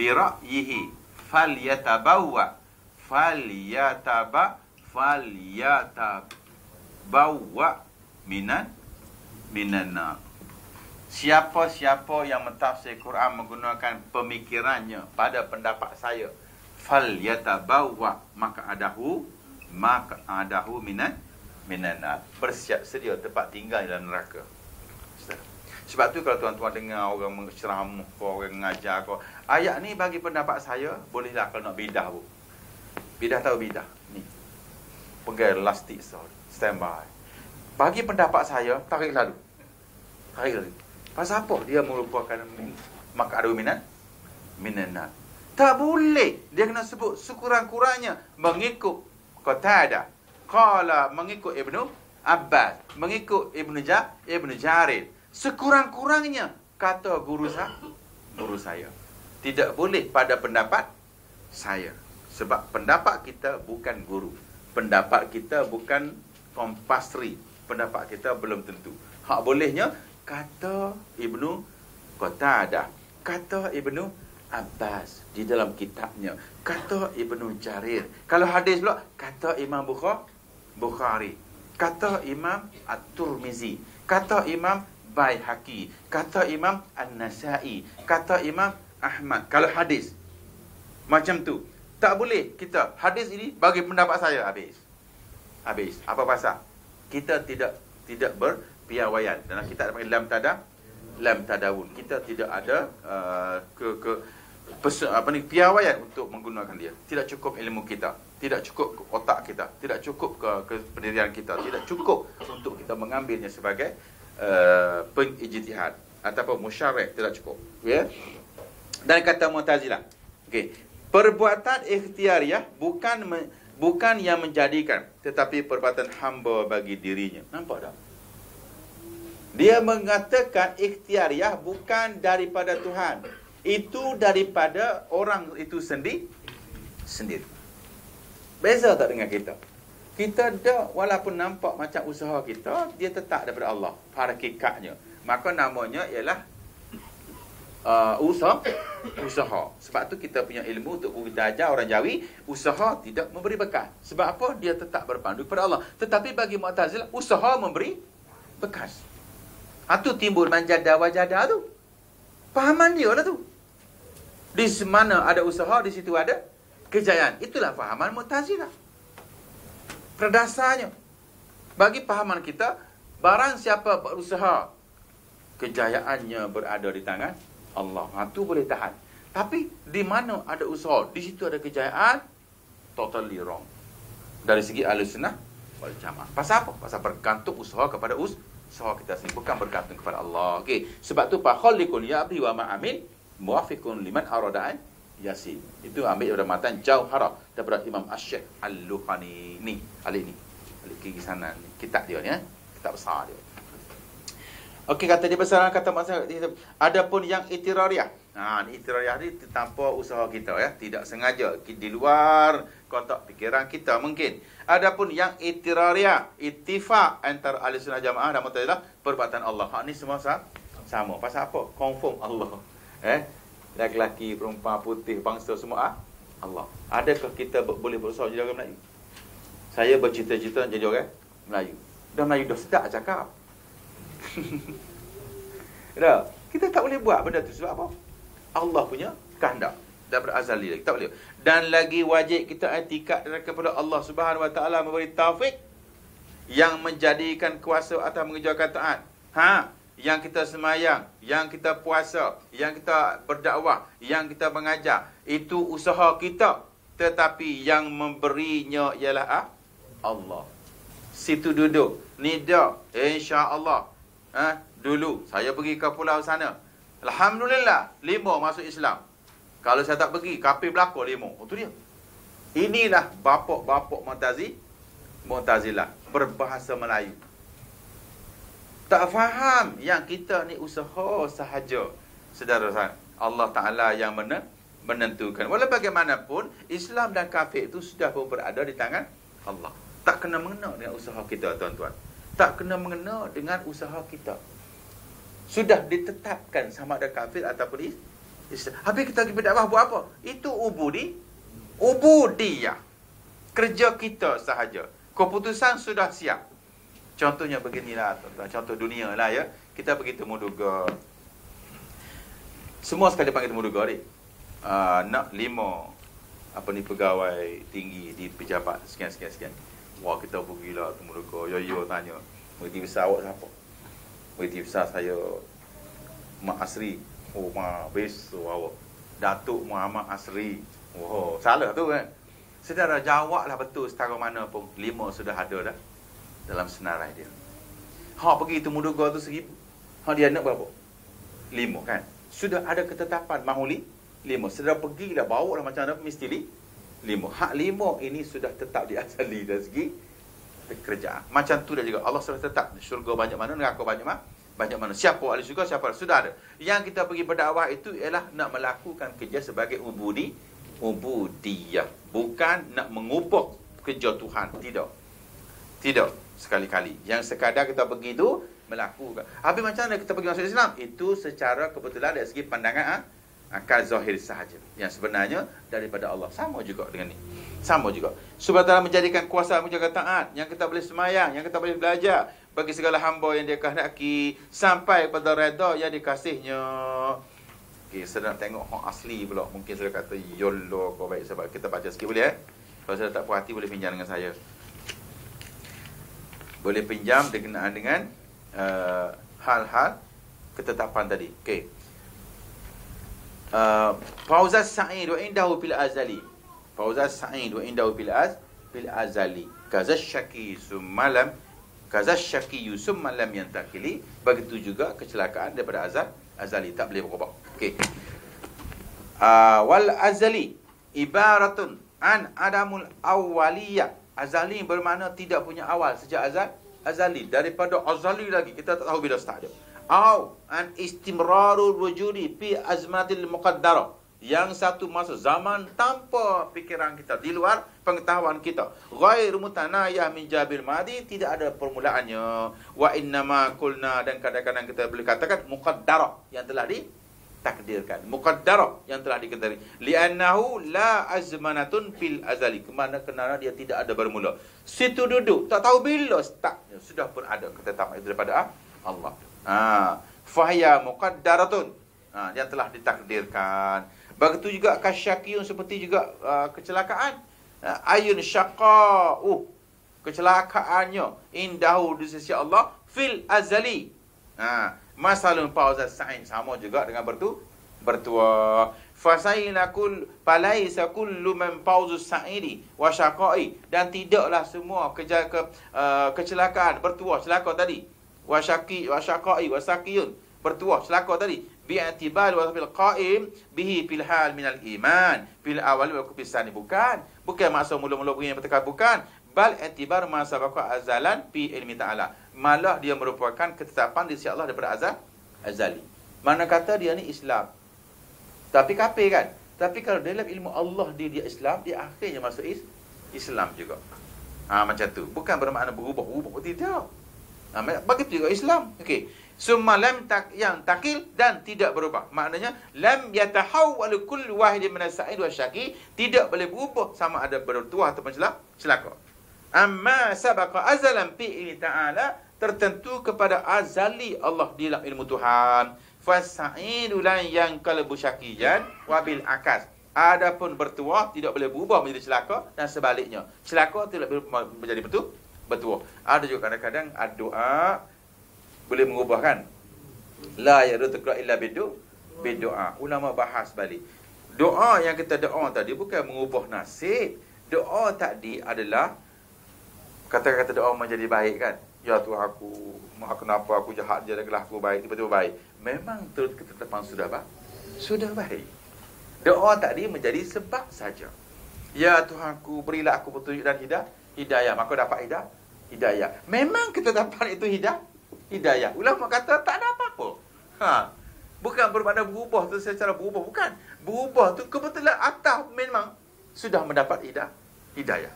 ra'yihi falyatabawwa minan nar. Siapa-siapa yang mentafsir Quran menggunakan pemikirannya pada pendapat saya, falyatabawwa maq'adahu minan nar. Bersiap sedia tempat tinggal dalam neraka. Sebab tu kalau tuan-tuan dengar orang menceramah, orang mengajar, ayat ni bagi pendapat saya, bolehlah kalau nak bidah pun. Bidah tahu bidah? Ni. Pegang elastik standby. Bagi pendapat saya, tarik lalu. Pasal apa? Dia merupakan maq'adahu minan nar. Tak boleh. Dia kena sebut sekurang-kurangnya mengikut Qatadah. Qala mengikut Ibnu Abbas, mengikut Ibnu Jarir. Sekurang-kurangnya kata guru saya. Tidak boleh pada pendapat saya. Sebab pendapat kita bukan guru. Pendapat kita bukan compulsory. Pendapat kita belum tentu. Hak bolehnya kata Ibnu Qatadah, kata Ibnu Abbas di dalam kitabnya, kata Ibnu Jarir. Kalau hadis pula kata Imam Bukhari, kata Imam At-Tirmizi, kata Imam Baihaqi, kata Imam An-Nasai, kata Imam Ahmad. Kalau hadis macam tu, tak boleh kita hadis ini bagi pendapat saya habis. Apa pasal? Kita tidak berpiawaian. Dalam kitab lam tadawun. Kita tidak ada piawaian untuk menggunakan dia. Tidak cukup ilmu kita, tidak cukup otak kita, tidak cukup pendirian kita, tidak cukup untuk kita mengambilnya sebagai pengijtihad ataupun musyarrih, tidak cukup. Ya. Dan kata Mu'tazilah. Okey. Perbuatan ikhtiariyah bukan yang menjadikan, tetapi perbuatan hamba bagi dirinya. Nampak tak? Dia mengatakan ikhtiariyah bukan daripada Tuhan. Itu daripada orang itu sendiri. Beza tak dengan kita? Kita dah, walaupun nampak macam usaha kita, dia tetap daripada Allah. Hakikatnya. Maka namanya ialah usaha. Sebab tu kita punya ilmu untuk kita ajar orang Jawi, usaha tidak memberi bekas. Sebab apa? Dia tetap berpandu kepada Allah. Tetapi bagi Mu'tazilah, usaha memberi bekas. Itu timbul manjada-wajada tu. Fahaman dia lah tu. Di mana ada usaha, di situ ada kejayaan. Itulah fahaman Mu'tazilah. Perdasarnya. Bagi fahaman kita, barang siapa berusaha, kejayaannya berada di tangan Allah. Itu boleh tahan. Tapi di mana ada usaha, di situ ada kejayaan, totally wrong. Dari segi Ahlussunnah wal Jamaah. Pasal apa? Pasal bergantung usaha kepada usaha kita sendiri, bukan bergantung kepada Allah. Okey, sebab tu fakhalliqul ya'bi wa ma'amil muwafiqun liman arada'an yasin. Itu ambil daripada matan Jauharah daripada Imam Asy-Syaikh Al-Luhani ni, alih kiri sana ni, kitab dia ni, kitab besar dia. Okey, kata dia besar, kata maksud adapun yang itirariyah. Ni itirariyah ni tanpa usaha kita ya, tidak sengaja, di luar kotak fikiran kita mungkin. Adapun yang itirariyah, ittifaq antara Ahlussunnah Jamaah dan Mu'tazilah, perbuatan Allah. Ni semua sama. Pasal apa? Confirm Allah. Laki-laki, perempuan, putih, bangsa semua Allah. Adakah kita boleh berusaha jadi orang Melayu? Saya bercita-cita jadi orang Melayu. Dah Melayu dah sedap cakap. Dah, kita tak boleh buat benda tu sebab apa? Allah punya kehendak. daripada azali lagi. Tak boleh. Dan lagi wajib kita i'tikad kepada Allah Subhanahu Wa Taala memberi taufik yang menjadikan kuasa atas mengerjakan taat. Yang kita semayang, yang kita puasa, yang kita berdakwah, yang kita mengajar, itu usaha kita. Tetapi yang memberinya ialah Allah. Situ duduk, nida, insya-Allah. Dulu saya pergi ke pulau sana. Alhamdulillah, 5 masuk Islam. Kalau saya tak pergi, kafir belaka 5. Itu dia. Inilah bapak-bapak Mu'tazilah berbahasa Melayu. Tak faham yang kita ni usaha sahaja. Saudara, Allah Ta'ala yang menentukan. Walau bagaimanapun, Islam dan kafir itu sudah pun berada di tangan Allah. Tak kena mengena dengan usaha kita, tuan-tuan. Tak kena mengena dengan usaha kita. Sudah ditetapkan sama ada kafir ataupun Islam. Habis kita pergi berdakwah buat apa? Itu ubudiyah. Kerja kita sahaja. Keputusan sudah siap. Contohnya beginilah, tuan-tuan. Contoh dunia lah ya. Kita pergi Temuduga. Semua sekali panggil Temuduga ni. Nak 5 pegawai tinggi di pejabat sekian. Wah, kita pergilah Temuduga. Yo tanya. Merti besar awak siapa? Merti besar saya Mak Asri. Oh, Mak besar awak. Datuk Muhammad Asri. Oh, salah tu kan. Saudara, jawablah betul setara mana pun. 5 sudah ada dah dalam senarai dia. Pergi Temuduga tu 1000. Dia nak berapa? 5 kan. Sudah ada ketetapan mahu 5. Saudara pergilah, bawa lah macam mana mesti 5. 5 ini sudah tetap diasali dari segi kerjaan. Macam tu dah juga. Allah sudah tetap syurga banyak mana, neraka banyak mana. Siapa ahli syurga, siapa sudah ada. Yang kita pergi berdakwah itu ialah nak melakukan kerja sebagai ubudiyah. Bukan nak mengubah kerja Tuhan. Tidak. Sekali-kali. Yang sekadar kita pergi itu melakukan. Habis macam mana kita pergi masuk Islam? Itu secara kebetulan dari segi pandangan akal zahir sahaja. Yang sebenarnya daripada Allah. Sama juga dengan ni. Sama juga. Subhanahu menjadikan kuasa menjaga taat. Yang kita boleh semayang. Yang kita boleh belajar. Bagi segala hamba yang dia kehendaki. Sampai kepada redha yang dikasihnya. Okay, saya nak tengok hak asli pula. Mungkin saya kata, YOLO kau baik. Sebab kita baca sikit boleh Kalau saya tak puas hati boleh pinjam dengan saya. Boleh pinjam berkenaan dengan hal-hal ketetapan tadi. Okey. Fauzaz Sa'id wa indahu fil azali. Fauzaz Sa'id wa indahu fil azali. Kazasyaki summalam yantakili. Begitu juga kecelakaan daripada azali tak boleh berubah. Okey. Wal azali ibaratun an adamul awwaliyah. Azali bermakna tidak punya awal sejak azali. Daripada azali lagi kita tak tahu bila start dia. An istimrarul wujudi fi azmatil muqaddara. Yang satu masa zaman tanpa fikiran kita, di luar pengetahuan kita. Ghair mutanayah min jabil madi, tidak ada permulaannya. Wa innama qulna, dan kadang-kadang kita boleh katakan muqaddara, yang telah ditakdirkan. Muqaddara, yang telah diketahui. Li'annahu la azmanatun fil azali. Kerana dia tidak ada bermula. Situ duduk, tak tahu bila startnya. Sudah pun ada ketetapan itu daripada Allah. Fahya muqaddaratun, yang telah ditakdirkan. Begitu juga kasyakiyun, seperti juga kecelakaan. Ayun syaqa'u, kecelakaannya indahu di sisi Allah fil azali. Masalun pauzat sa'in, sama juga dengan bertua. Falaisa kullu man pauzus sa'idi wa syaqa'i, dan tidaklah semua kecelakaan bertua celaka tadi. Wa syaqa'i wa saqiyun, bertua celaka tadi. Bi'atibal wa fil qa'im bihi fil hal minal iman fil awal wa kupisani, bukan masa mula-mula begini bertekad, bukan, bal i'tibar ma sabaqa azalan fi ilmi ta'ala, malah dia merupakan ketetapan di sisi Allah daripada azali. Mana kata dia ni Islam tapi kafir kan, tapi kalau dalam ilmu Allah dia Islam, dia akhirnya masuk Islam juga. Macam tu, bukan bermakna berubah tidak. Begitu juga Islam. Okey. Summa lam yang takil, dan tidak berubah. Maknanya lam yatahawwal kullu wahidin min as-sa'id wa syaqi, tidak boleh berubah sama ada bertuah ataupun celaka. Amma sabaqa azalan fi ilmi ta'ala, tertentu kepada azali Allah di dalam ilmu Tuhan. Fasa'idu lan yanqalabu syaqiyan wa bil akas. Adapun bertuah tidak boleh berubah menjadi celaka, dan sebaliknya. Celaka tidak boleh menjadi bertuah. Ada juga kadang-kadang doa boleh mengubah kan. La yarzuqu illa bidoa. Ulama bahas balik. Doa yang kita doa tadi bukan mengubah nasib. Doa tadi adalah kata-kata doa menjadi baik kan. Ya Tuhan aku, kenapa aku jahat je adalah aku baik, tiba-tiba baik. Memang turut ketetapan sudah baik. Doa tadi menjadi sebab saja. Ya Tuhanku, berilah aku petunjuk dan hidayah. Maka dapat hidayah. Memang kita dapat itu hidayah. Ulama kata tak ada apa-apa. Bukan bermakna berubah tu secara berubah. Bukan. Berubah tu kebetulan atas memang sudah mendapat hidayah.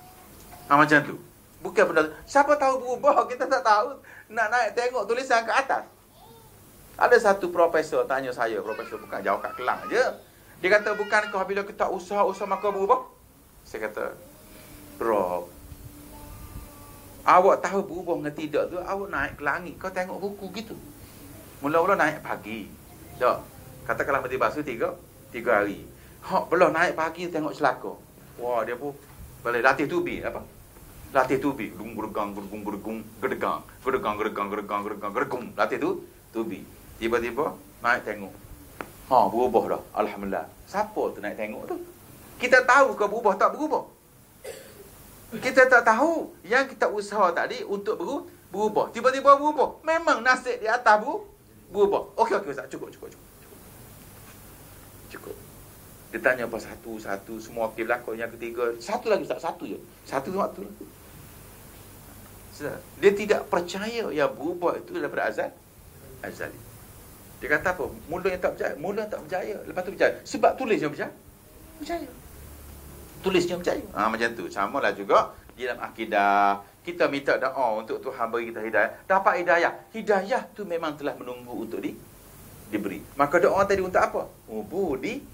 Macam tu. Bukan benda. Siapa tahu berubah? Kita tak tahu. Nak naik tengok tulisan ke atas. Ada satu profesor tanya saya. Profesor bukan jauh kat Kelang je. Dia kata, bukankah bila kita usaha maka berubah? Saya kata, bro, awak tahu berubah dengan tidak tu, awak naik ke langit, kau tengok buku gitu. Mula-mula naik pagi. Tak. Katakanlah mati basuh 3 hari. Belum naik pagi tengok celaka. Wah, dia pun boleh latih tubi apa? Latih tubi, gedegang. Latih tu tubi. Tiba-tiba naik tengok. Berubah dah. Alhamdulillah. Siapa tu naik tengok tu? Kita tahu ke berubah tak berubah? Kita tak tahu. Yang kita usaha tadi untuk berubah. Tiba-tiba berubah. Memang nasib di atas berubah. Okey, Ustaz. Cukup. Dia tanya apa satu. Semua okey berlaku. Yang ketiga. Satu lagi Ustaz. Satu je. Satu waktu. Dia tidak percaya yang berubah itu daripada azali. Dia kata apa? Mula tak berjaya. Lepas tu berjaya. Sebab tulisnya berjaya. Tulisnya berjaya. Macam tu. Samalah juga di dalam akidah. Kita minta doa untuk Tuhan beri kita hidayah. Dapat hidayah. Hidayah tu memang telah menunggu untuk diberi. Maka doa tadi untuk apa? Ubudiyah.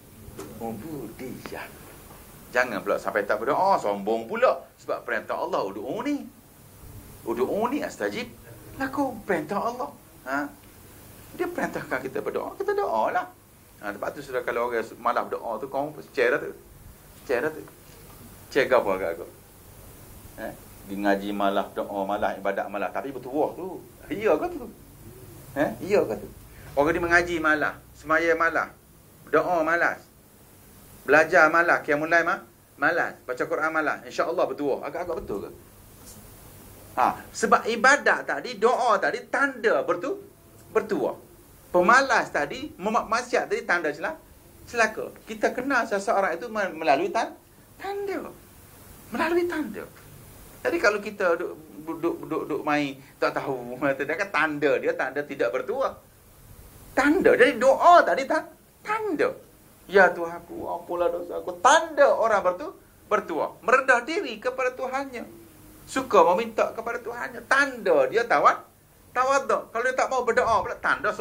Jangan pula sampai tak berdoa. Sombong pula. Sebab perintah Allah. Udu'uni astajib lakum. Perintah Allah. Dia perintahkan kita berdoa, kita doa lah. Lepas tu sudah kalau orang malah berdoa tu, kau share tu. Share apa agak-agak. Dia ngaji malah, doa malah, ibadat malah. Tapi bertuah tu. Iya ke tu? Iya ke tu? Orang dia mengaji malah, semaya malah, doa malas, belajar malah, qiyamul lail malas, baca Quran malah. InsyaAllah bertuah. Agak-agak betul ke? Sebab ibadat tadi, doa tadi, tanda bertuah. Pemalas tadi, maksiat tadi tanda celaka. Kita kenal seseorang itu melalui tanda. Melalui tanda. Jadi kalau kita duduk main tak tahu, dia kan tanda tidak bertuah. Tanda. Jadi doa tadi tanda. Ya Tuhanku, ampunlah dosa aku. Tanda orang bertuah. Merendah diri kepada Tuhannya. Suka meminta kepada Tuhannya. Tanda dia tawaduk. Kalau dia tak mau berdoa pula, tanda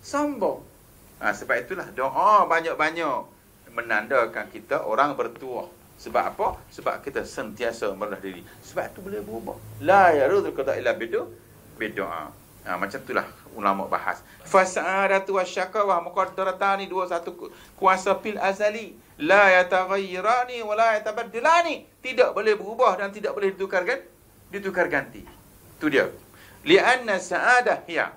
sombong. Sebab itulah doa banyak-banyak menandakan kita orang bertuah. Sebab apa? Sebab kita sentiasa merendah diri. Sebab itu boleh berubah. La yarzuqu illa bidoa. Macam itulah ulama bahas. Fas'adatu wasyaqawah muqaddaratani, satu kuasa fil azali. La yataghayyirani wa la yatabaddalani. Tidak boleh berubah dan tidak boleh ditukar ganti. Itu dia. Li'anna sa'adah hiya.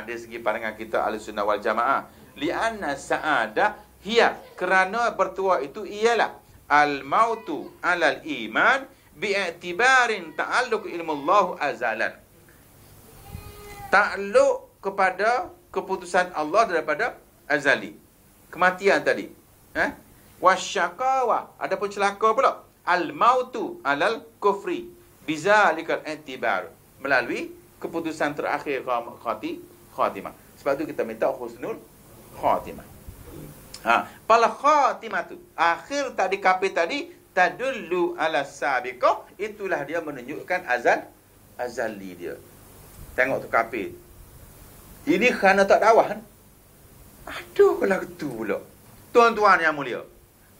Dari segi pandangan kita Ahlussunnah wal Jamaah. Li'anna sa'adah hiya. Kerana bertuah itu ialah al-mautu alal iman bi'atibarin ta'alluq ilmu Allah azalan. Ta'alluq kepada keputusan Allah daripada azali. Kematian tadi. Wasyaqawa. Adapun celaka pula. Al-mautu alal kufri. Bizalikal i'tibar. Melalui keputusan terakhir khatimah. Sebab tu kita minta husnul khatimah. Pala khatimah tu. Akhir tadi kafir tadi. Tadullu ala sabiqah. Itulah dia menunjukkan azali dia. Tengok tu kafir. Ini kerana tak dakwah. Aduh, kalau tu pula. Tuan-tuan yang mulia.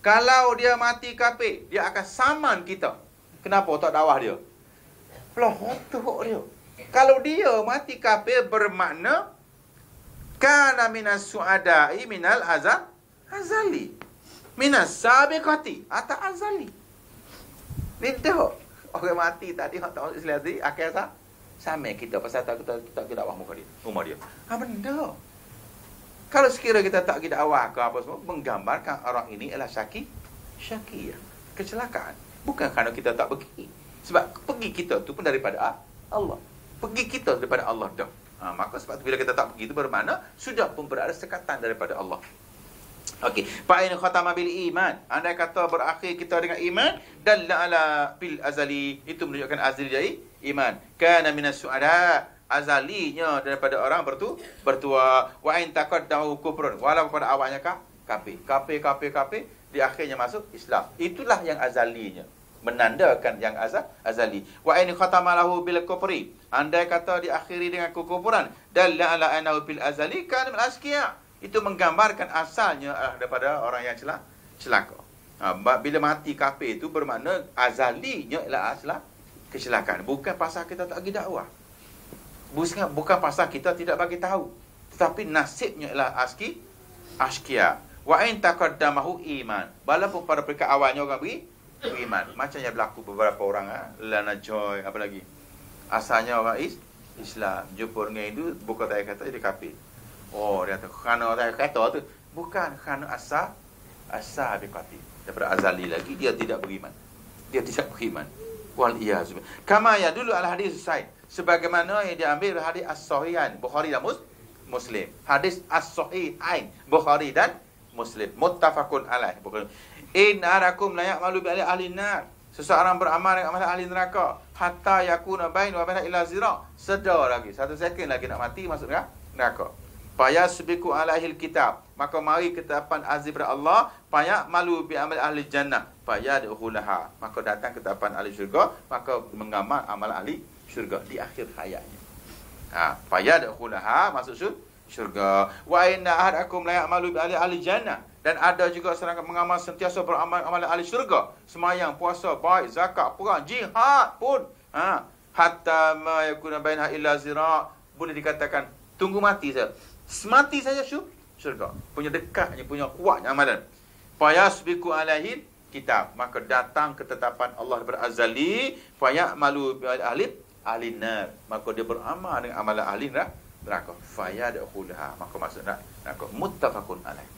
Kalau dia mati kafir, dia akan saman kita. Kenapa tak dakwah dia? Pelah hotok dia. Kalau dia mati kafir bermakna kana minas su'ada'i minal azali. minas sabiqati atau azali. Ni dah orang mati tadi hak tak Islam tadi akhir sama kita pasal kita dakwah muka dia, rumah dia. Benda. Kalau sekiranya kita tak kita dakwah ke apa semua, menggambarkan orang ini adalah syakiyah, kecelakaan. Bukan kerana kita tak pergi. Sebab pergi kita tu pun daripada Allah. Pergi kita daripada Allah dah. Maka sebab tu bila kita tak pergi itu bermakna sudah pun berada sekatan daripada Allah. Okey, fa in khatama bil iman. Andai kata berakhir kita dengan iman, dalla ala bil azali, itu menunjukkan azali dari iman. Kana minas su'ada, azalinya daripada orang bertua. Wa in taqaddahu kufrun, walau pada awalnya kafir, di akhirnya masuk Islam. Itulah yang azalinya, menandakan yang azali. Wa in khatama lahu bil kufri, andai kata diakhiri dengan kekufuran, dalla ala annahu bil azali kana min asqiya, itu menggambarkan asalnya daripada orang yang celaka. Bila mati kafir itu bermakna azalinya ialah asal kecelakaan. Bukan pasal kita tak pergi dakwah. Bukan pasal kita tidak bagi tahu. Tetapi nasibnya ialah askia. Wa in taqaddamahu iman. Walaupun pada peringkat awalnya orang beriman. Macam yang berlaku beberapa orang. Lana Joy, apa lagi. Asalnya orang Islam. Jumpa dengan itu, buka tak kata jadi kafir. Oh, dia kata kerana tak kata tu. Bukan kerana asal biqati. Daripada azali lagi, dia tidak beriman. Wal iyaz. Kama ya dulu al hadis sahih. Sebagaimana yang diambil hadis as-sahihain, Bukhari dan Muslim. Hadis as-sahihain, Bukhari dan Muslim. Muttafaqun alaih. In arakum la ya'malu bi ahli nar. Seseorang beramal dengan amalan ahli neraka hatta yakuna bain wa baina ila zira. Sedar lagi. 1 second lagi nak mati masuk neraka. Fayasbiqu alaihil kitab, maka mari ketetapan azib pada Allah, paya malu bi amal ahli jannah, fayadkhulaha, maka datang ketetapan ahli syurga, maka mengamal amal ahli syurga di akhir hayatnya. Fayadkhulaha, masuk syurga. Wa inna ahadakum la ya'malu bi ahli jannah, dan ada juga seorang mengamal sentiasa beramal amalan ahli syurga, semayang, puasa, baik, zakat, perang, jihad pun, hatta ma yakuna bainaha illa zira, boleh dikatakan tunggu mati saja. Semati saja syurga. Punya dekatnya, punya kuatnya amalan. Fayasbiqu alaihil kitab, maka datang ketetapan Allah berazali, fayamalu bi ahli nar, maka dia beramal dengan amalan ahli neraka, fayadkhulha, maka masuk neraka. Muttafaqun alaih.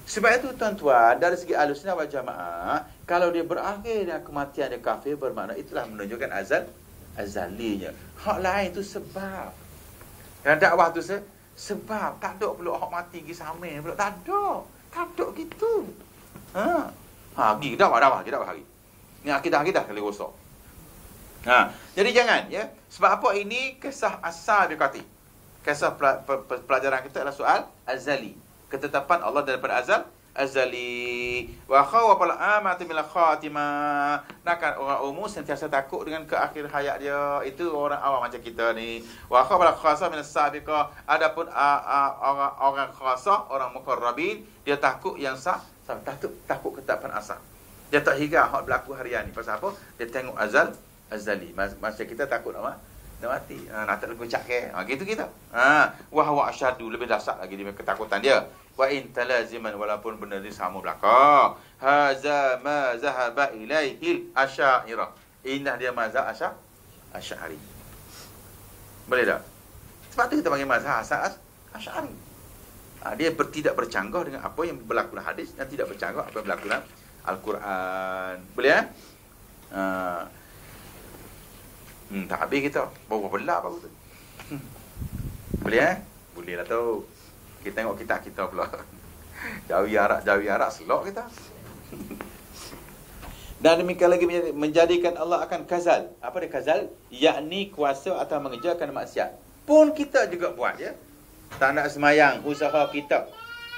Sebab itu tuan-tuan, dari segi Ahlussunnah wal Jamaah, kalau dia berakhir dengan kematian dia kafir, bermakna itulah menunjukkan azalinya. Hak lain itu sebab. Dan dakwah tu sebab. Tak ada pula hak mati pergi samin pula. Tak ada gitu. Pergi dakwah hari. Ni akidah kali rosak. Jadi jangan, ya. Sebab apa ini kisah asal biqati. Kisah pelajaran kita adalah soal azali. Ketetapan Allah daripada azali. Wa khawfal amati min khatimah. Nakkan orang umum sentiasa takut dengan ke akhir hayat dia. Itu orang awam macam kita ni. Wa khawfal khasa min as-sabiqah. Adapun orang khasa, orang muqarrabin, dia takut yang takut ketetapan asal. Dia tak hirau hak berlaku harian ni. Pasal apa? Dia tengok azali. Masa kita takut nak mati. Nak tak legucak ke. Gitu kita. Wa huwa asyadu, lebih dahsyat lagi dia ketakutan dia. Wa in talaziman, walaupun benda ni sama belaka. Haza ma zahaba ilaihil asy'ariyah. Indah dia mazhab Asy'ari. Boleh tak? Sebab tu kita panggil mazhab Asy'ari. Dia tidak bercanggah dengan apa yang berlaku dalam hadis, dan tidak bercanggah apa yang berlaku dalam Al-Quran. Boleh tak habis kita. Bawa belah baru tu. Boleh Boleh lah tu. Kita tengok kita pula. Jawi arak selok kita. Dan demikian lagi menjadikan Allah akan kazal. Apa dia kazal? Yakni kuasa atau mengerjakan maksiat. Pun kita juga buat, ya. Tak nak semayang, usaha kita.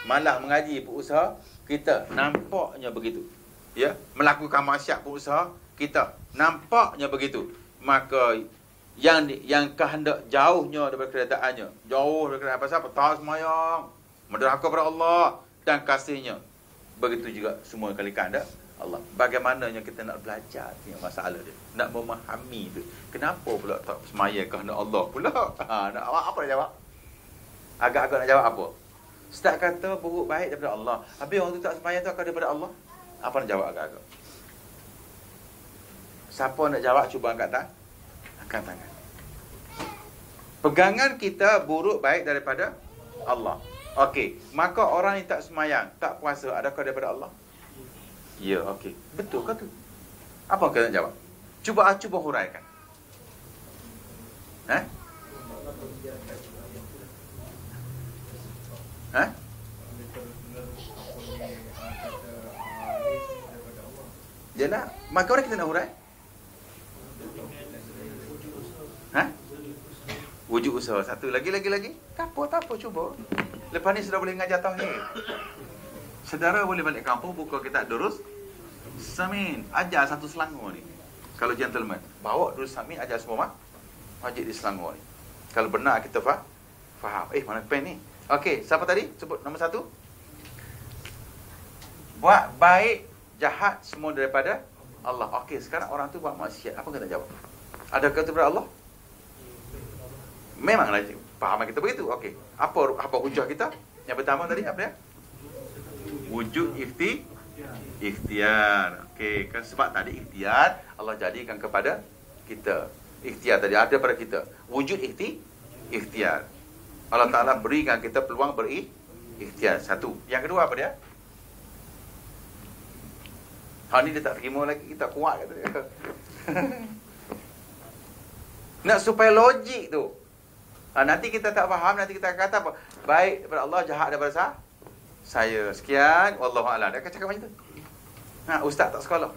Malah mengaji pun usaha kita. Nampaknya begitu. Ya, melakukan maksiat pun usaha kita. Nampaknya begitu. Maka yang kehendak jauhnya daripada keredaannya, jauh daripada pasal apa? Tak semayang, menderhaka kepada Allah dan kasihnya. Begitu juga semua kali kehendak Allah. Bagaimananya kita nak belajar tengok masalah dia, nak memahami tu. Kenapa pula tak semayang kehendak Allah pula? Nak apa nak jawab? Agak-agak nak jawab apa? Ustaz kata buruk baik daripada Allah. Habis orang tu tak sembahyang tu akan daripada Allah. Apa nak jawab agak-agak? Siapa nak jawab cuba angkat tangan. Pegangan kita buruk baik daripada Allah. Okey, maka orang yang tak sembahyang, tak puasa, adakah daripada Allah? Ya, okey. Betul ke tu? Apa kau nak jawab? Cuba huraikan. Eh? Ha? Yalah, maka orang kita nak hurai. Ha? Wujud usaha. Satu lagi. Tak apa, cuba. Lepas ni sudah boleh mengajar tauhid. Saudara boleh balik kampung, buka kitab Durus Samin, ajar satu Selangor ni. Kalau gentleman, bawa Durus Samin, ajar semua masjid di Selangor ni. Kalau benar kita faham. Mana pen ni? Okey, siapa tadi? Sebut nombor 1. Buat baik, jahat semua daripada Allah. Okey, sekarang orang tu buat maksiat. Apa kita jawab? Adakah itu daripada Allah? Memanglah fahaman kita begitu. Okey. Apa hujah kita? Yang pertama tadi apa dia? Wujud ikhtiar. Okey, kan sebab tadi ikhtiar Allah jadikan kepada kita. Ikhtiar tadi ada pada kita. Wujud ikhtiar. Allah Taala berikan kita peluang berikhtiar. Satu. Yang kedua apa dia? Ni dia tak terima lagi, kita kuat kata dia. Nak supaya logik tu. Nanti kita tak faham, nanti kita kata apa? Baik daripada Allah, jahat daripada saya. Sekian, wallahu a'lam. Dia akan cakap macam tu. Ustaz tak sekolah.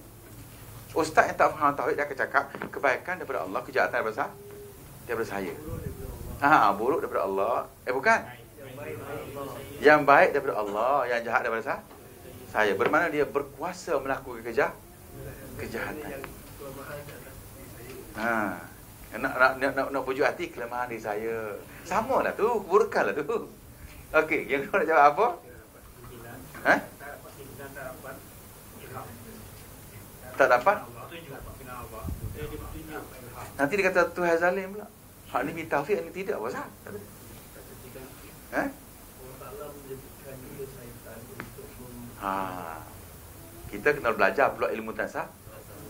Ustaz yang tak faham tauhid, dia akan cakap kebaikan daripada Allah, kejahatan daripada saya. Buruk daripada Allah. Bukan. Yang baik daripada Allah, yang jahat daripada saya. Bermakna dia berkuasa melakukan kejahatan. Nak pujuk hati kelemahan diri saya. Samalah tu, keburukan lah tu. Okey, yang kau nak jawab apa? Tak dapat? Nanti dia kata Tuhan zalim pula. Hak ni minta taufik, ni tidak. Apa sah? Kita kena belajar pula ilmu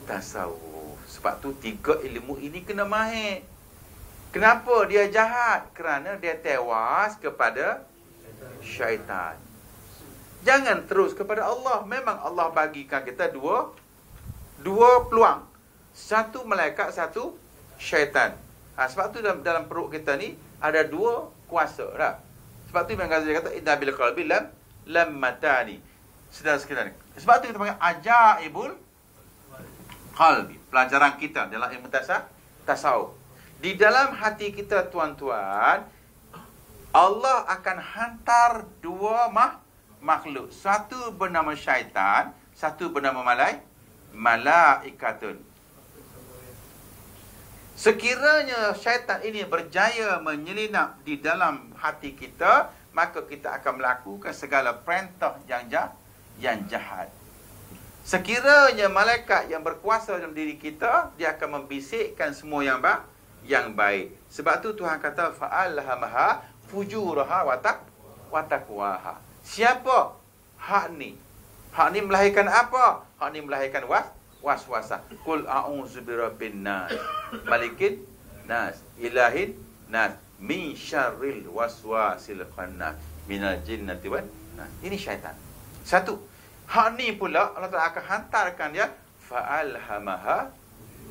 tasawuf. Sebab tu 3 ilmu ini kena mahir. Kenapa dia jahat? Kerana dia tewas kepada syaitan. Jangan terus kepada Allah. Memang Allah bagikan kita dua peluang. Satu malaikat, satu syaitan. Sebab tu dalam perut kita ni ada 2 kuasa. Tak? Sebab tu Imam Ghazali kata inna bil qalbi lam matani. Sedar-sedar. Sebab tu kita panggil ajaibul qalbi. Pelajaran kita dalam ilmu tasawuf. Di dalam hati kita tuan-tuan, Allah akan hantar 2 makhluk. Satu bernama syaitan, satu bernama malaikatun. Sekiranya syaitan ini berjaya menyelinap di dalam hati kita, maka kita akan melakukan segala perintah yang jahat. Sekiranya malaikat yang berkuasa dalam diri kita, dia akan membisikkan semua yang baik. Sebab tu Tuhan kata fa'alhamaha fujuraha wa taqwaha. Siapa? Hak ni melahirkan apa? Hak ni melahirkan waswasah. Qul a'udzu birabbin nas, malikin nas, ilahin nas, min syarril waswasil khannas, minal jinnati wan nas. Ini syaitan. Satu. Hak ni pula Allah Ta'ala akan hantarkan dia fa'alhamaha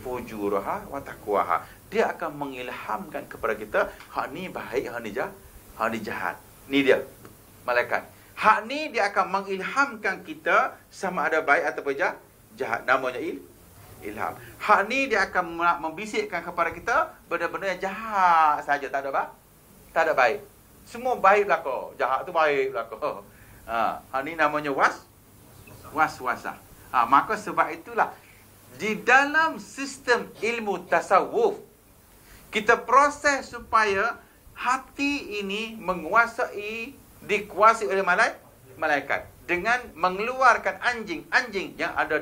fujuraha wa taqwaha. Dia akan mengilhamkan kepada kita hak ni baik, hak ni jahat. Ni dia malaikat. Hak ni dia akan mengilhamkan kita sama ada baik ataupun jahat. Namanya ilham. Hak ni dia akan membisikkan kepada kita benda-benda yang jahat saja, tak ada baik. Semua baik belaka, jahat tu baik belaka. Hak ni namanya waswasah. Maka sebab itulah di dalam sistem ilmu tasawuf kita proses supaya hati ini dikuasai oleh malaikat dengan mengeluarkan anjing yang ada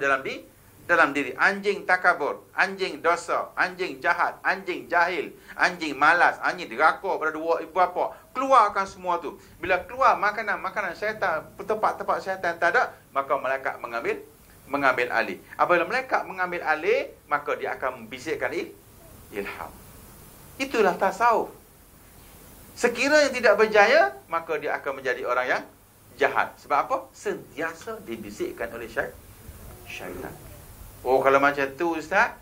dalam diri. Anjing takabur, anjing dosa, anjing jahat, anjing jahil, anjing malas, anjing derakor pada dua ibu bapa. Keluarkan semua tu. Bila keluar makanan syaitan, tempat-tempat syaitan tak ada, maka malaikat mengambil alih. Apabila malaikat mengambil alih, maka dia akan membisikkan ilham. Itulah tasawuf. Sekiranya tidak berjaya, maka dia akan menjadi orang yang jahat. Sebab apa? Sentiasa dibisikkan oleh syaitan. Oh, kalau macam tu Ustaz,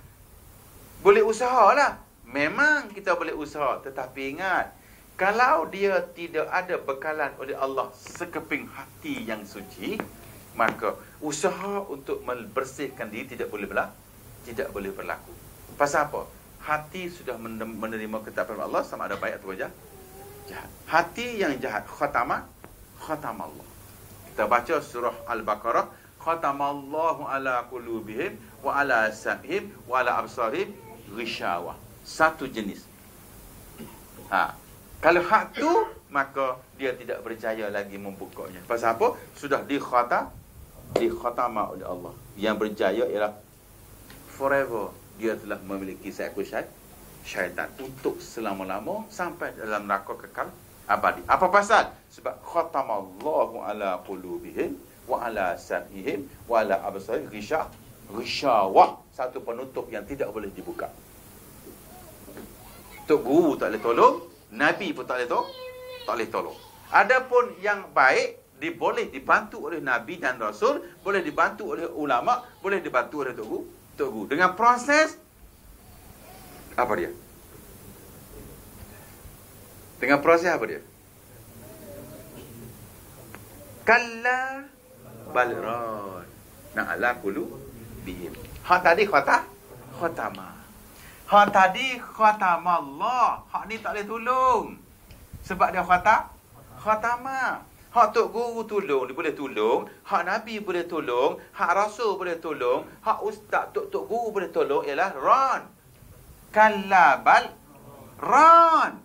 boleh usahalah. Memang kita boleh usaha. Tetapi ingat, kalau dia tidak ada bekalan oleh Allah sekeping hati yang suci, maka usaha untuk membersihkan diri tidak boleh berlaku. Pasal apa? Hati sudah menerima ketetapan Allah sama ada baik atau jahat. Hati yang jahat, khatamah Allah. Kita baca surah Al-Baqarah, khatamallahu ala qulubihim wa ala sam'ihim wa ala absarihim ghishawah. Satu jenis. Kalau hak tu, maka dia tidak berjaya lagi membukanya. Pasal apa? Sudah dikhatamah oleh Allah. Yang berjaya ialah forever. Dia telah memiliki seekor syaitan untuk selama-lama sampai dalam neraka kekal abadi. Apa pasal? Sebab khatamallahu ala qulubihim wa ala sam'ihim wa ala absarihim ghishawah. Satu penutup yang tidak boleh dibuka. Tok guru tak boleh tolong, Nabi pun tak boleh tolong. Adapun yang baik boleh dibantu oleh Nabi dan Rasul, boleh dibantu oleh ulama, boleh dibantu oleh tok guru. Dengan proses apa dia? Dengan proses apa dia? Kalla balran na'ala qulubihim. Hak tadi khatamah. Hak tadi khatamah Allah. Hak ni tak boleh tolong. Sebab dia khatamah. Hak tok guru tolong, dia boleh tolong. Hak Nabi boleh tolong. Hak Rasul boleh tolong. Hak ustaz, tok guru boleh tolong ialah ran. Kalla bal ran.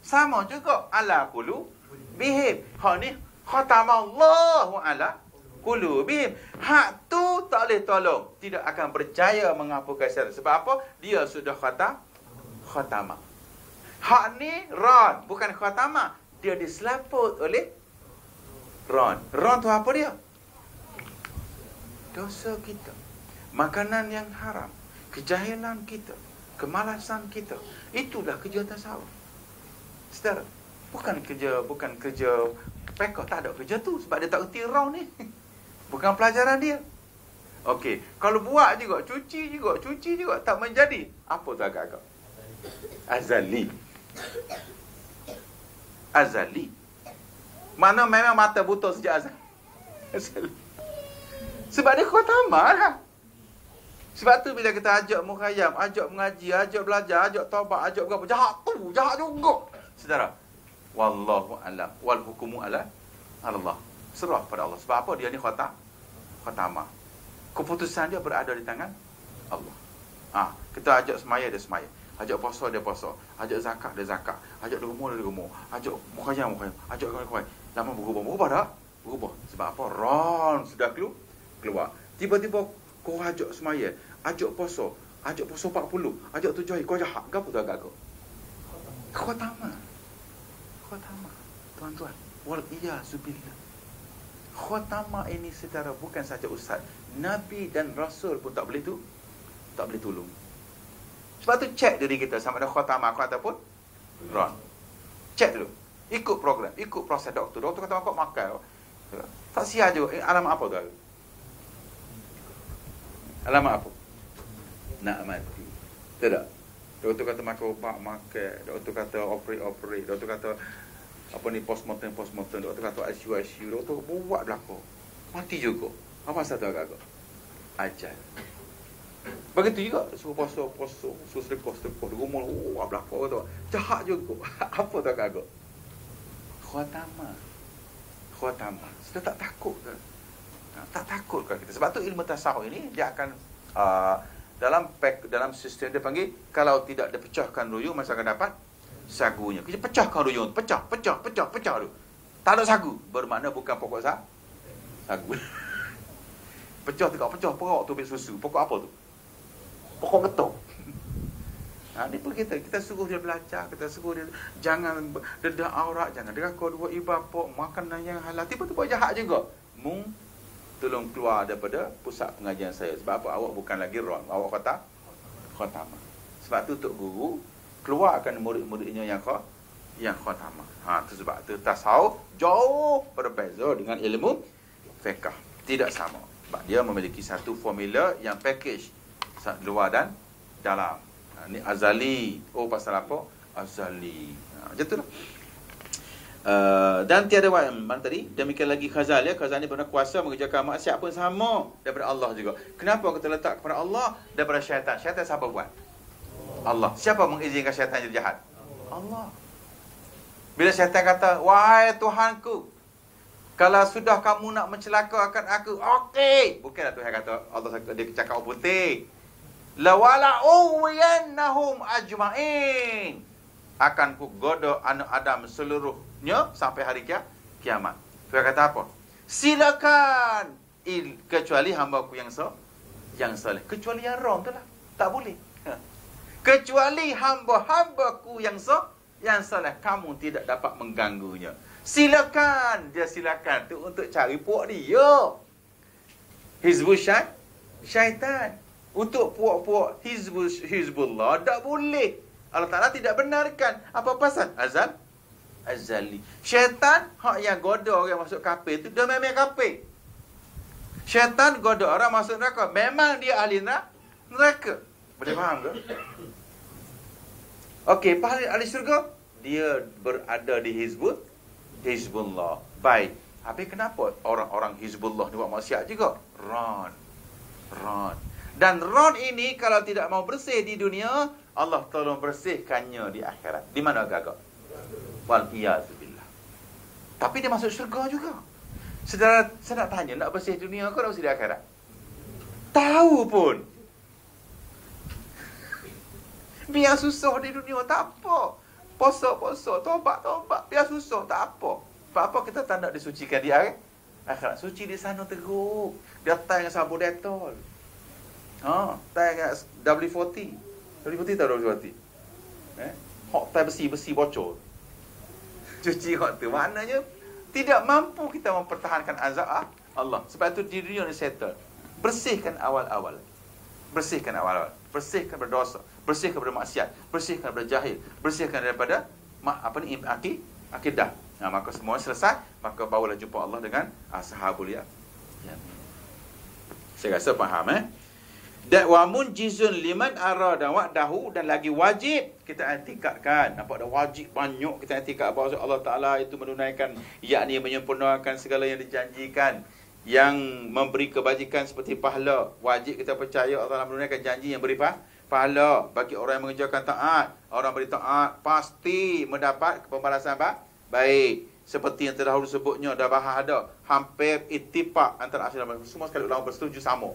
Sama juga ala qulubihim. Hak ni khatamah Allah ala qulubihim. Hak tu tak boleh tolong. Tidak akan berjaya menghapuskan syaitan. Sebab apa? Dia sudah khatamah. Hak ni ran, bukan khatamah. Dia diselaput oleh ran. Ran tu apa dia? Dosa kita. Makanan yang haram. Kejahilan kita. Kemalasan kita. Itulah kerja tasawuf. Saudara, bukan kerja pekak, tak ada kerja tu sebab dia tak erti ran ni. Bukan pelajaran dia. Okey, kalau buat juga, cuci juga tak menjadi. Apa tu agak-agak? Azali. Mana memang mata buta sejak azali. Sebab dia khatamah lah. Sebab tu bila kita ajak mukhayyam, ajak mengaji, ajak belajar, ajak taubat, ajak berapa, jahat juga. Saudara, wallahu a'lam wal hukmu ala Allah. Serah pada Allah. Sebab apa? Dia ni khatamah. Keputusan dia berada di tangan Allah. Kita ajak semaya, dia semaya. Ajak puasa, dia puasa. Ajak zakat, dia zakat. Ajak derma, dia derma. Ajak mukhayyam. Ajak kawan-kawan. Lama berubah tak? Berubah. Sebab apa? Ron sudah keluar. Tiba-tiba kau ajak semaya, ajak puasa 40, ajak 7 hari, kau jahat. Apa tu agak kau? Khatamah. Tuan-tuan, wal iyazubillah. Khatamah ini secara bukan saja ustaz, Nabi dan Rasul pun tak boleh tolong. Sebab tu cek diri kita sama ada khatamah ataupun ran. Cek dulu. Ikut program, ikut proses doktor. Doktor kata kau makan. Tak sia je. Alamat apa tu? Alamat apa? Nak mati. Tidak. Doktor kata makan ubat, makan. Doktor kata operate. Doktor kata postmortem. Doktor kata ICU. Doktor buat belakang. Mati juga. Apa satu agak-agak? Ajal. Begitu juga suruh puasa, suruh sedekah, rumah belakang tu. Jahat juga. Apa tu agak-agak? Khatamah. Sudah tak takut ke? Tak takut ke kita? Sebab tu ilmu tasawuf ini dia akan dalam sistem dia panggil, kalau tidak dipecahkan ruyung masa akan dapat sagunya. Kita pecahkan ruyung, pecah tu. Tak ada sagu, bermakna bukan pokok sagu. Pecah tegak, pecah perok tu ambil susu. Pokok apa tu? Pokok ketuk. Ni pun kita suruh dia belajar, kita suruh dia jangan dedah aurat, jangan derakor dua ibu bapa, makanan yang halal. Tiba-tiba jahat juga. Tolong keluar daripada pusat pengajian saya. Sebab apa? Awak bukan lagi ron, awak khatamah. Sebab tu Tok Guru keluarkan murid-muridnya yang khatamah. Tu sebab tu tasawuf jauh berbeza dengan ilmu fiqh. Tidak sama. Sebab dia memiliki satu formula yang package luar dan dalam. Ni azali. Oh, pasal apa? Azali. Macam tu lah. Dan tiada mana tadi? Demikian lagi Khazal ya. Khazal ni pernah kuasa mengerjakan maksiat pun sama daripada Allah juga. Kenapa kita letak kepada Allah daripada syaitan? Syaitan siapa buat? Allah. Siapa mengizinkan syaitan jadi jahat? Allah. Bila syaitan kata, wahai Tuhanku, kalau sudah kamu nak mencelakakan aku, okey. Bukanlah Tuhan kata, Allah dia cakap putih. Lawala uwiyannahum ajma'in. Akan ku goda anak Adam seluruhnya sampai hari kiamat. Tuhan kata apa? Silakan, kecuali hamba-Ku yang soleh. Kecuali yang wrong tu lah. Tak boleh. Kecuali hamba-hamba-Ku yang soleh, kamu tidak dapat mengganggunya. Silakan. Dia silakan tu untuk cari puak dia. Hizbul syaitan. Untuk puak-puak Hizbullah tak boleh. Allah Ta'ala tidak benarkan. Apa pasal? Azali. Syaitan hak yang goda orang masuk kafir tu, dia memang kafir. Syaitan goda orang masuk neraka, memang dia ahli neraka. Boleh faham ke? Okey, ahli syurga, dia berada di Hizbullah. Baik. Habis kenapa orang-orang Hizbullah ni buat maksiat juga? Ron. Dan ron ini kalau tidak mau bersih di dunia, Allah tolong bersihkannya di akhirat. Di mana agak? Wal-iyazubillah. Tapi dia masuk syurga juga. Saudara, saya nak tanya, nak bersih dunia ke nak bersih di akhirat? Tahu pun. Biar susah di dunia, tak apa. Poso, tobat. Biar susah, tak apa. Sebab apa kita tak nak disucikan di akhirat? Suci di sana teruk. Dia tay dengan sabun Dettol. Tay dengan W40. W40 tahu W40? Hot tay besi bocor. Cuci hot tu. Maknanya tidak mampu kita mempertahankan azab Allah. Sebab itu di dunia ni settle. Bersihkan awal-awal. Bersihkan berdosa, bersihkan bermaksiat, bersihkan berjahil, bersihkan daripada akidah. Maka semua selesai, maka barulah jumpa Allah dengan ashabul yamin. Saya rasa faham wa munjizun liman arada wa'dahu, dan lagi wajib kita i'tikadkan. Nampak dah wajib banyak kita i'tikad bahawa Allah Ta'ala itu menunaikan, yakni menyempurnakan segala yang dijanjikan, yang memberi kebajikan seperti pahala. Wajib kita percaya Allah Ta'ala menunaikan janji yang beri pahala bagi orang yang mengerjakan taat. Orang beri taat pasti mendapat pembalasan baik. Seperti yang terdahulu sebutnya, dah bahas ada hampir ittifaq antara ahli ulama. Semua sekali ulama bersetuju sama.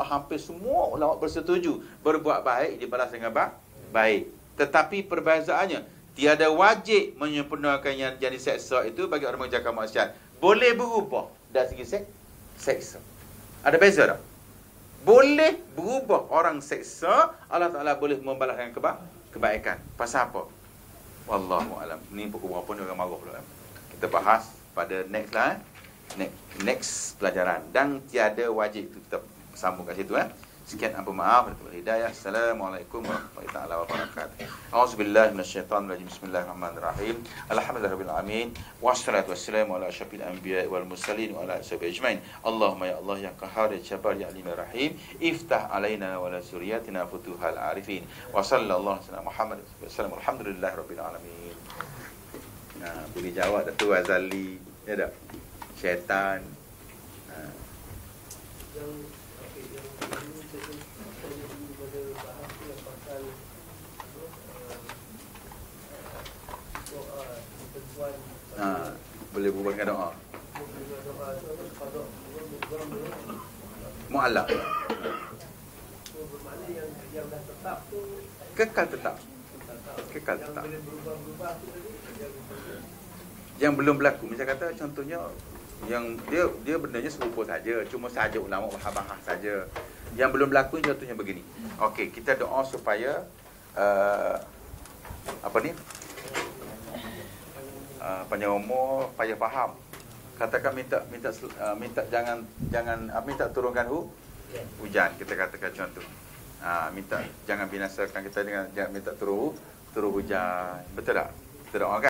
Hampir semua ulama bersetuju berbuat baik dibalas dengan baik. Tetapi perbezaannya, tiada wajib menyempurnakan yang jadi seksa itu bagi orang mengerjakan maksiat. Boleh berubah dari segi seksa. Ada beza tak? Boleh berubah orang seksa, Allah Ta'ala boleh membalas dengan kebaikan. Pasal apa? Wallahu alam. Ni pukul berapa ni orang marah pula. Kita bahas pada next pelajaran. Dan tiada wajib, itu kita sambung kat situ. Sekian, ampun maaf. Hidayah. Assalamualaikum warahmatullahi wabarakatuh. A'udzubillahi minasyaitonirrajim. Bismillahirrahmanirrahim. Alhamdulillahirabbil alamin. Wassalatu wassalamu ala asyrafil anbiya'i wal mursalin wa ala ashabihi ajmain. Allahumma ya Allah ya Qahhar ya Jabbar ya Alim ya Rahim, iftah alaina wa ala suriyatina futuhal arifin. Wa sallallahu alaihi Muhammad sallallahu alhamdulillahirabbil alamin. Boleh jawab tu azali, ya tak? Syaitan. Boleh berubah dengan doa. Mu'allaq. Bermakna yang dah tetap tu kekal tetap. Yang belum berlaku. Macam kata contohnya Yang dia bendanya serupa saja, cuma saja ulama bahas saja. Yang belum berlaku contohnya begini. Okey, kita doa supaya panjang umur, payah faham. Katakan minta minta turunkan hujan, kita katakan contoh. Minta jangan binasakan kita dengan minta turun hujan. Betul tak? Kita doakan.